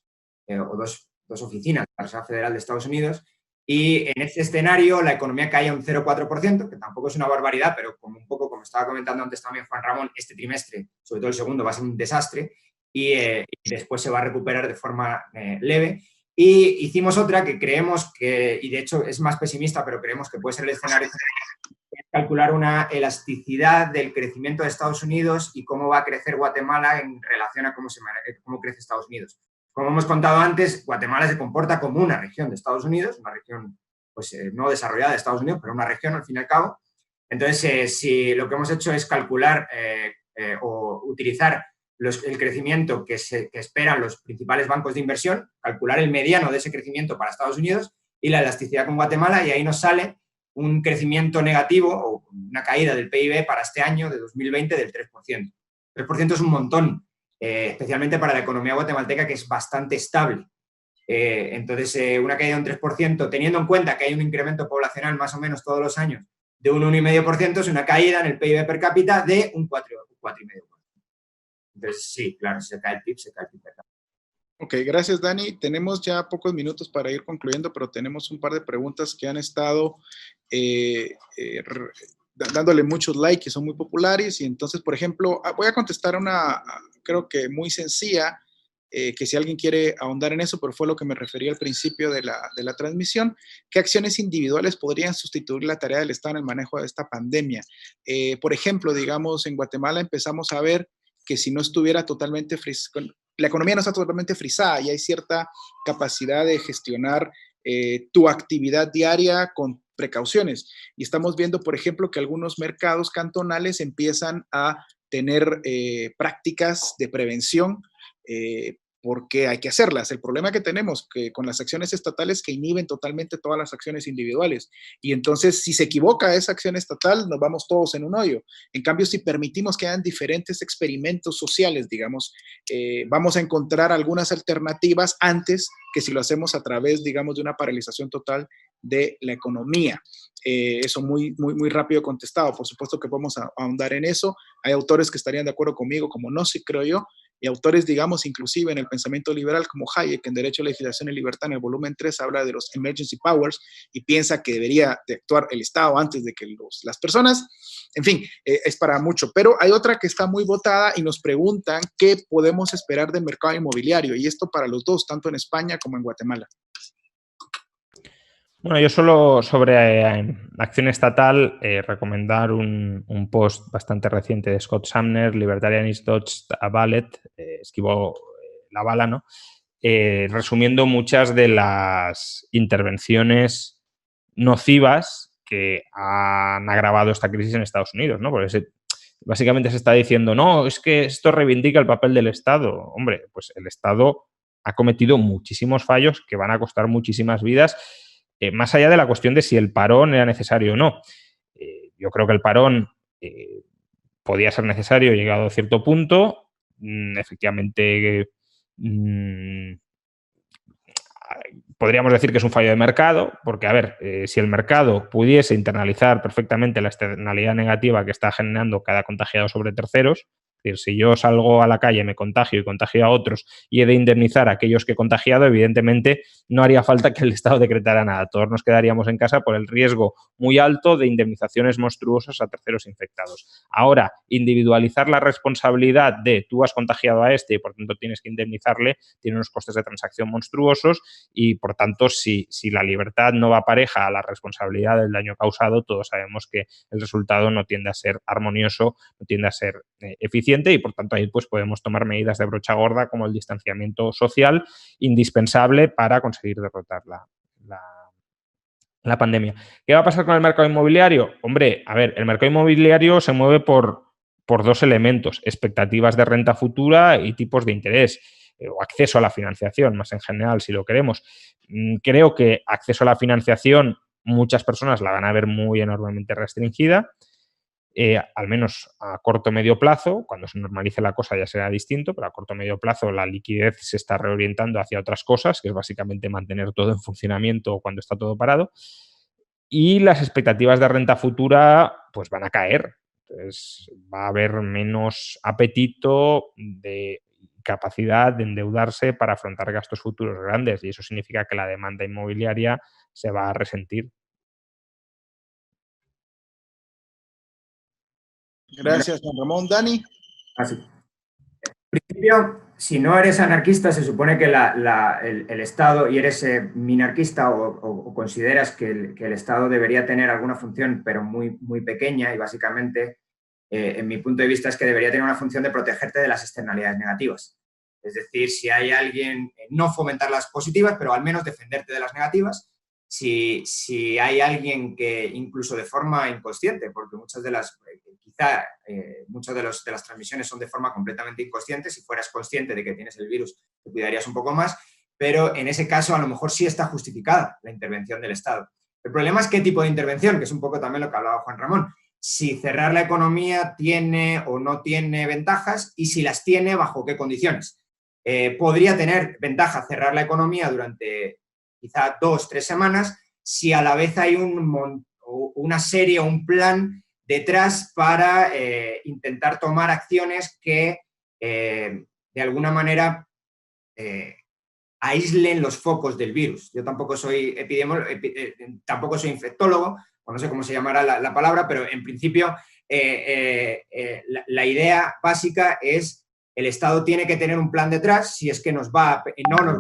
o dos oficinas de la Reserva Federal de Estados Unidos, y en este escenario la economía cae un 0,4%, que tampoco es una barbaridad, pero un poco como estaba comentando antes también Juan Ramón, este trimestre, sobre todo el segundo, va a ser un desastre y después se va a recuperar de forma leve. Y hicimos otra que creemos que, y de hecho es más pesimista, pero creemos que puede ser el escenario, es calcular una elasticidad del crecimiento de Estados Unidos y cómo va a crecer Guatemala en relación a cómo crece Estados Unidos. Como hemos contado antes, Guatemala se comporta como una región de Estados Unidos, una región pues, no desarrollada de Estados Unidos, pero una región al fin y al cabo. Entonces, si lo que hemos hecho es calcular o utilizar el crecimiento que esperan los principales bancos de inversión, calcular el mediano de ese crecimiento para Estados Unidos y la elasticidad con Guatemala, y ahí nos sale un crecimiento negativo o una caída del PIB para este año de 2020 del 3%. 3% es un montón, especialmente para la economía guatemalteca, que es bastante estable. Entonces, una caída de un 3%, teniendo en cuenta que hay un incremento poblacional más o menos todos los años de un 1,5%, es una caída en el PIB per cápita de un 4,5%. Entonces, sí, claro, se cae el PIB per cápita. Ok, gracias, Dani. Tenemos ya pocos minutos para ir concluyendo, pero tenemos un par de preguntas que han estado dándole muchos likes, que son muy populares. Y entonces, por ejemplo, voy a contestar una, creo que muy sencilla, que si alguien quiere ahondar en eso, pero fue lo que me refería al principio de la transmisión. ¿Qué acciones individuales podrían sustituir la tarea del Estado en el manejo de esta pandemia? Por ejemplo, digamos, en Guatemala empezamos a ver que si no estuviera totalmente la economía no está totalmente frisada y hay cierta capacidad de gestionar tu actividad diaria con precauciones. Y estamos viendo, por ejemplo, que algunos mercados cantonales empiezan a tener prácticas de prevención porque hay que hacerlas. El problema que tenemos que con las acciones estatales que inhiben totalmente todas las acciones individuales. Y entonces, si se equivoca esa acción estatal, nos vamos todos en un hoyo. En cambio, si permitimos que hayan diferentes experimentos sociales, digamos, vamos a encontrar algunas alternativas antes que si lo hacemos a través, digamos, de una paralización total de la economía. Eso muy rápido contestado. Por supuesto que podemos ahondar en eso. Hay autores que estarían de acuerdo conmigo, como Nozick, creo yo, y autores, digamos, inclusive en el pensamiento liberal como Hayek, en Derecho, Legislación y Libertad, en el volumen 3, habla de los emergency powers y piensa que debería de actuar el Estado antes de que las personas. En fin, es para mucho. Pero hay otra que está muy votada y nos preguntan qué podemos esperar del mercado inmobiliario, y esto para los dos, tanto en España como en Guatemala. Bueno, yo solo sobre acción estatal recomendar un post bastante reciente de Scott Sumner, Libertarians Dodged a Bullet, esquivó la bala, ¿no? Resumiendo muchas de las intervenciones nocivas que han agravado esta crisis en Estados Unidos, ¿no? Porque básicamente se está diciendo, no, es que esto reivindica el papel del Estado. Hombre, pues el Estado ha cometido muchísimos fallos que van a costar muchísimas vidas. Más allá de la cuestión de si el parón era necesario o no. Yo creo que el parón podía ser necesario llegado a cierto punto. Efectivamente, podríamos decir que es un fallo de mercado, porque, a ver, si el mercado pudiese internalizar perfectamente la externalidad negativa que está generando cada contagiado sobre terceros, es decir, si yo salgo a la calle, me contagio y contagio a otros y he de indemnizar a aquellos que he contagiado, evidentemente no haría falta que el Estado decretara nada. Todos nos quedaríamos en casa por el riesgo muy alto de indemnizaciones monstruosas a terceros infectados. Ahora, individualizar la responsabilidad de tú has contagiado a este y por tanto tienes que indemnizarle, tiene unos costes de transacción monstruosos y por tanto si la libertad no va pareja a la responsabilidad del daño causado, todos sabemos que el resultado no tiende a ser armonioso, no tiende a ser eficiente y por tanto ahí pues podemos tomar medidas de brocha gorda como el distanciamiento social indispensable para conseguir derrotar la pandemia. ¿Qué va a pasar con el mercado inmobiliario? Hombre, a ver, el mercado inmobiliario se mueve por dos elementos, expectativas de renta futura y tipos de interés o acceso a la financiación, más en general, si lo queremos. Creo que acceso a la financiación muchas personas la van a ver muy enormemente restringida. al menos a corto o medio plazo. Cuando se normalice la cosa ya será distinto, pero a corto o medio plazo la liquidez se está reorientando hacia otras cosas, que es básicamente mantener todo en funcionamiento cuando está todo parado. Y las expectativas de renta futura pues van a caer. Entonces, va a haber menos apetito de capacidad de endeudarse para afrontar gastos futuros grandes, y eso significa que la demanda inmobiliaria se va a resentir. Gracias, Juan Ramón. Dani. Así. En principio, si no eres anarquista, se supone que el Estado, y eres minarquista o consideras que el Estado debería tener alguna función, pero muy, muy pequeña, y básicamente, en mi punto de vista, es que debería tener una función de protegerte de las externalidades negativas. Es decir, si hay alguien, no fomentar las positivas, pero al menos defenderte de las negativas. Si hay alguien que incluso de forma inconsciente, porque muchas de las transmisiones son de forma completamente inconsciente. Si fueras consciente de que tienes el virus, te cuidarías un poco más, pero en ese caso a lo mejor sí está justificada la intervención del Estado. El problema es qué tipo de intervención, que es un poco también lo que hablaba Juan Ramón. Si cerrar la economía tiene o no tiene ventajas, y si las tiene, bajo qué condiciones. Podría tener ventaja cerrar la economía durante quizá 2 o 3 semanas, si a la vez hay una serie o un plan detrás para intentar tomar acciones que de alguna manera aíslen los focos del virus. Yo tampoco soy tampoco soy infectólogo, o no sé cómo se llamará la palabra, pero en principio la idea básica es el Estado tiene que tener un plan detrás, si es que no nos va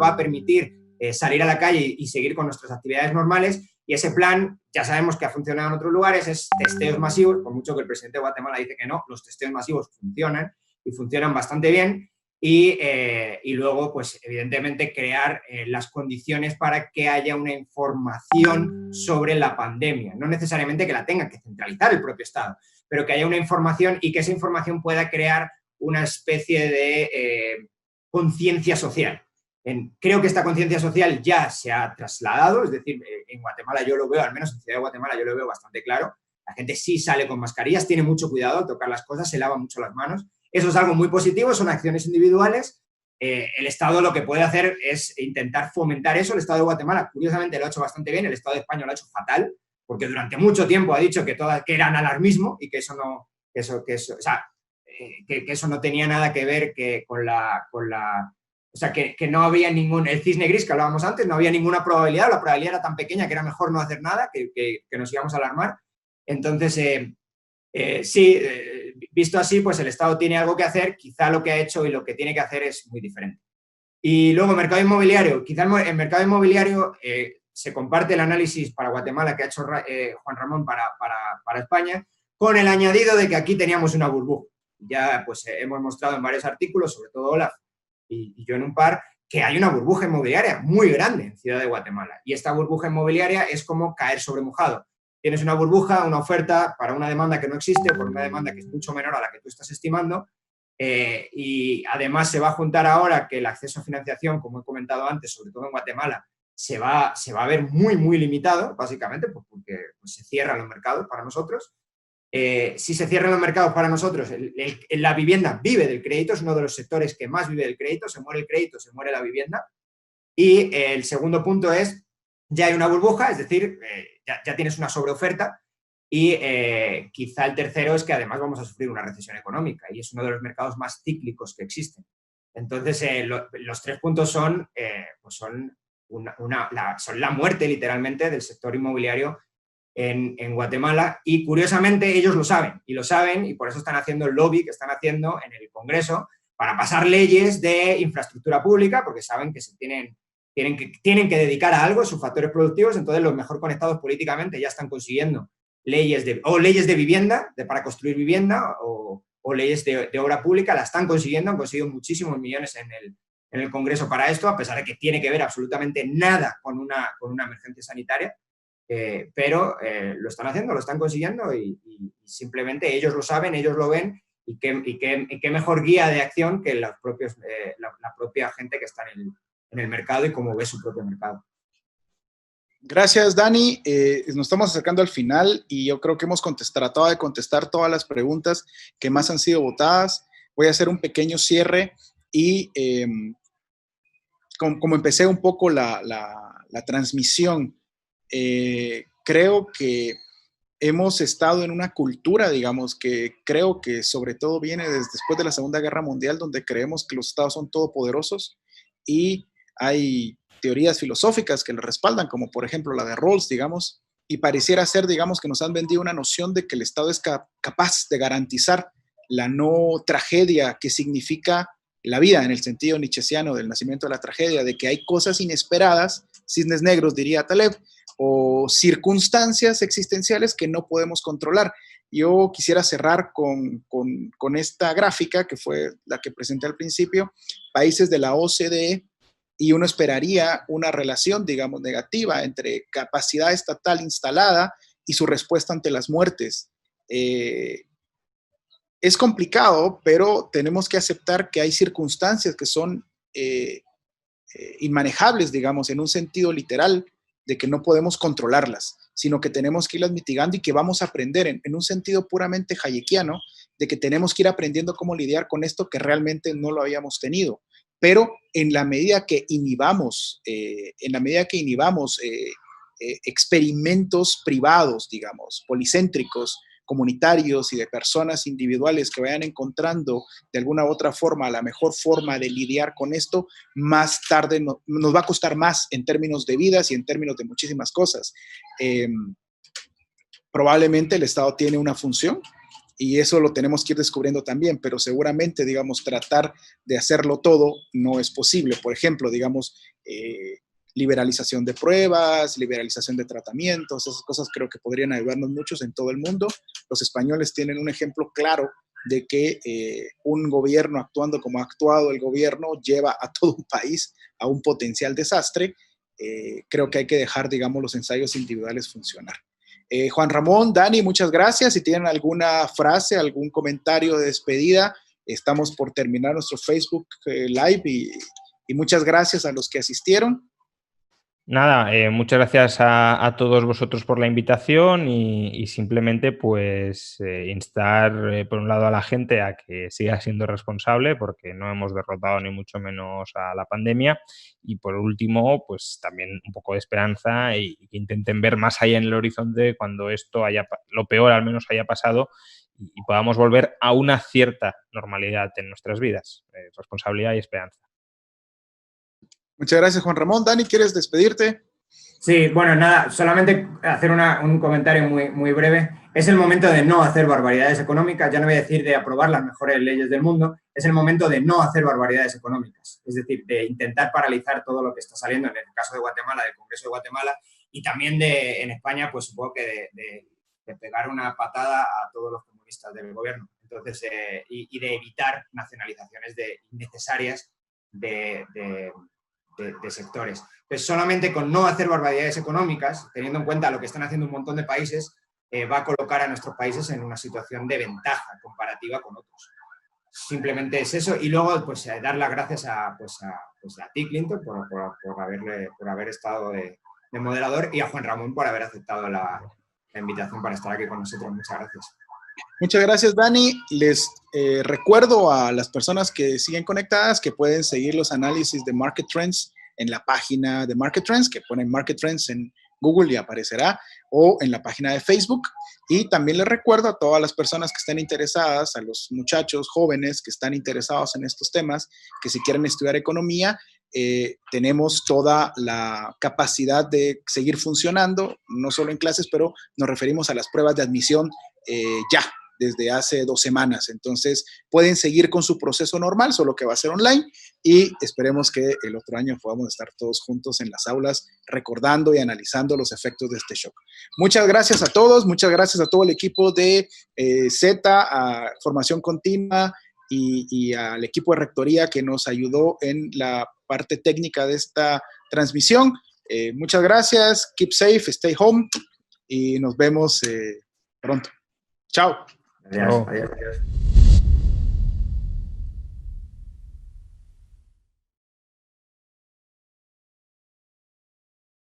a permitir salir a la calle y seguir con nuestras actividades normales. Y ese plan, ya sabemos que ha funcionado en otros lugares, es testeos masivos, por mucho que el presidente de Guatemala dice que no, los testeos masivos funcionan y funcionan bastante bien. Y luego, pues evidentemente, crear las condiciones para que haya una información sobre la pandemia. No necesariamente que la tenga que centralizar el propio Estado, pero que haya una información y que esa información pueda crear una especie de conciencia social. Creo que esta conciencia social ya se ha trasladado, es decir, en Guatemala yo lo veo, al menos en Ciudad de Guatemala yo lo veo bastante claro. La gente sí sale con mascarillas, tiene mucho cuidado al tocar las cosas, se lava mucho las manos. Eso es algo muy positivo, son acciones individuales. El Estado lo que puede hacer es intentar fomentar eso. El Estado de Guatemala, curiosamente, lo ha hecho bastante bien, el Estado de España lo ha hecho fatal, porque durante mucho tiempo ha dicho que eran alarmismo y que eso no tenía nada que ver con la o sea, que no había el cisne gris que hablábamos antes, no había ninguna probabilidad, la probabilidad era tan pequeña que era mejor no hacer nada, que nos íbamos a alarmar. Entonces, sí, visto así, pues el Estado tiene algo que hacer, quizá lo que ha hecho y lo que tiene que hacer es muy diferente. Y luego, mercado inmobiliario, quizá en mercado inmobiliario se comparte el análisis para Guatemala que ha hecho Juan Ramón para España, con el añadido de que aquí teníamos una burbuja. Ya pues hemos mostrado en varios artículos, sobre todo Olaf y yo en un par, que hay una burbuja inmobiliaria muy grande en Ciudad de Guatemala. Y esta burbuja inmobiliaria es como caer sobre mojado. Tienes una burbuja, una oferta para una demanda que no existe, por una demanda que es mucho menor a la que tú estás estimando, y además se va a juntar ahora que el acceso a financiación, como he comentado antes, sobre todo en Guatemala, se va a ver muy, muy limitado, básicamente, porque pues, se cierran los mercados para nosotros. Si se cierran los mercados para nosotros, la vivienda vive del crédito, es uno de los sectores que más vive del crédito, se muere el crédito, se muere la vivienda. Y el segundo punto es, ya hay una burbuja, es decir, ya tienes una sobreoferta, y quizá el tercero es que además vamos a sufrir una recesión económica y es uno de los mercados más cíclicos que existen. Entonces, los 3 puntos son la muerte literalmente del sector inmobiliario en Guatemala, y curiosamente ellos lo saben y por eso están haciendo el lobby que están haciendo en el Congreso para pasar leyes de infraestructura pública, porque saben que tienen que dedicar a algo sus factores productivos. Entonces los mejor conectados políticamente ya están consiguiendo leyes de vivienda, para construir vivienda, o leyes de obra pública, la están consiguiendo, han conseguido muchísimos millones en el Congreso para esto, a pesar de que tiene que ver absolutamente nada con una emergencia sanitaria. Pero lo están haciendo, lo están consiguiendo, y simplemente ellos lo saben, ellos lo ven, y qué mejor guía de acción que la propia gente que está en el mercado y cómo ve su propio mercado. Gracias, Dani. Nos estamos acercando al final y yo creo que hemos tratado de contestar todas las preguntas que más han sido votadas. Voy a hacer un pequeño cierre y como empecé un poco la transmisión, creo que hemos estado en una cultura, digamos, que creo que sobre todo viene después de la Segunda Guerra Mundial, donde creemos que los estados son todopoderosos y hay teorías filosóficas que le respaldan, como por ejemplo la de Rawls, digamos, y pareciera ser, digamos, que nos han vendido una noción de que el Estado es capaz de garantizar la no tragedia que significa la vida, en el sentido nietzscheano del nacimiento de la tragedia, de que hay cosas inesperadas, cisnes negros, diría Taleb, o circunstancias existenciales que no podemos controlar. Yo quisiera cerrar con esta gráfica, que fue la que presenté al principio, países de la OCDE, y uno esperaría una relación, digamos, negativa entre capacidad estatal instalada y su respuesta ante las muertes. Es complicado, pero tenemos que aceptar que hay circunstancias que son inmanejables, digamos, en un sentido literal, de que no podemos controlarlas, sino que tenemos que irlas mitigando y que vamos a aprender en un sentido puramente hayekiano, de que tenemos que ir aprendiendo cómo lidiar con esto que realmente no lo habíamos tenido. Pero en la medida que inhibamos, experimentos privados, digamos, policéntricos, comunitarios y de personas individuales que vayan encontrando de alguna u otra forma la mejor forma de lidiar con esto, más tarde nos va a costar más en términos de vidas y en términos de muchísimas cosas. Probablemente el Estado tiene una función y eso lo tenemos que ir descubriendo también, pero seguramente, digamos, tratar de hacerlo todo no es posible. Por ejemplo, digamos, liberalización de pruebas, liberalización de tratamientos, esas cosas creo que podrían ayudarnos muchos en todo el mundo. Los españoles tienen un ejemplo claro de que un gobierno actuando como ha actuado el gobierno lleva a todo un país a un potencial desastre. Creo que hay que dejar, digamos, los ensayos individuales funcionar. Juan Ramón, Dani, muchas gracias. Si tienen alguna frase, algún comentario de despedida, estamos por terminar nuestro Facebook Live y muchas gracias a los que asistieron. Nada, muchas gracias a todos vosotros por la invitación y simplemente pues instar por un lado a la gente a que siga siendo responsable porque no hemos derrotado ni mucho menos a la pandemia y por último pues también un poco de esperanza y que intenten ver más allá en el horizonte cuando esto lo peor al menos haya pasado y podamos volver a una cierta normalidad en nuestras vidas, responsabilidad y esperanza. Muchas gracias, Juan Ramón. Dani, ¿quieres despedirte? Sí, bueno, nada, solamente hacer un comentario muy, muy breve. Es el momento de no hacer barbaridades económicas, ya no voy a decir de aprobar las mejores leyes del mundo, es el momento de no hacer barbaridades económicas, es decir, de intentar paralizar todo lo que está saliendo, en el caso de Guatemala, del Congreso de Guatemala, y también en España, pues supongo que de pegar una patada a todos los comunistas del gobierno. Entonces, y de evitar nacionalizaciones innecesarias de sectores. Pues solamente con no hacer barbaridades económicas, teniendo en cuenta lo que están haciendo un montón de países, va a colocar a nuestros países en una situación de ventaja comparativa con otros. Simplemente es eso. Y luego, pues, dar las gracias a ti, Clinton, por haber estado de moderador y a Juan Ramón por haber aceptado la invitación para estar aquí con nosotros. Muchas gracias. Muchas gracias, Dani. Les recuerdo a las personas que siguen conectadas que pueden seguir los análisis de Market Trends en la página de Market Trends, que ponen Market Trends en Google y aparecerá, o en la página de Facebook. Y también les recuerdo a todas las personas que estén interesadas, a los muchachos jóvenes que están interesados en estos temas, que si quieren estudiar economía, tenemos toda la capacidad de seguir funcionando, no solo en clases, pero nos referimos a las pruebas de admisión ya, desde hace 2 semanas. Entonces, pueden seguir con su proceso normal, solo que va a ser online y esperemos que el otro año podamos estar todos juntos en las aulas recordando y analizando los efectos de este shock. Muchas gracias a todos, muchas gracias a todo el equipo de Z, a Formación Continua y al equipo de Rectoría que nos ayudó en la parte técnica de esta transmisión. Muchas gracias, keep safe, stay home y nos vemos pronto. Chao. Adiós. Adiós.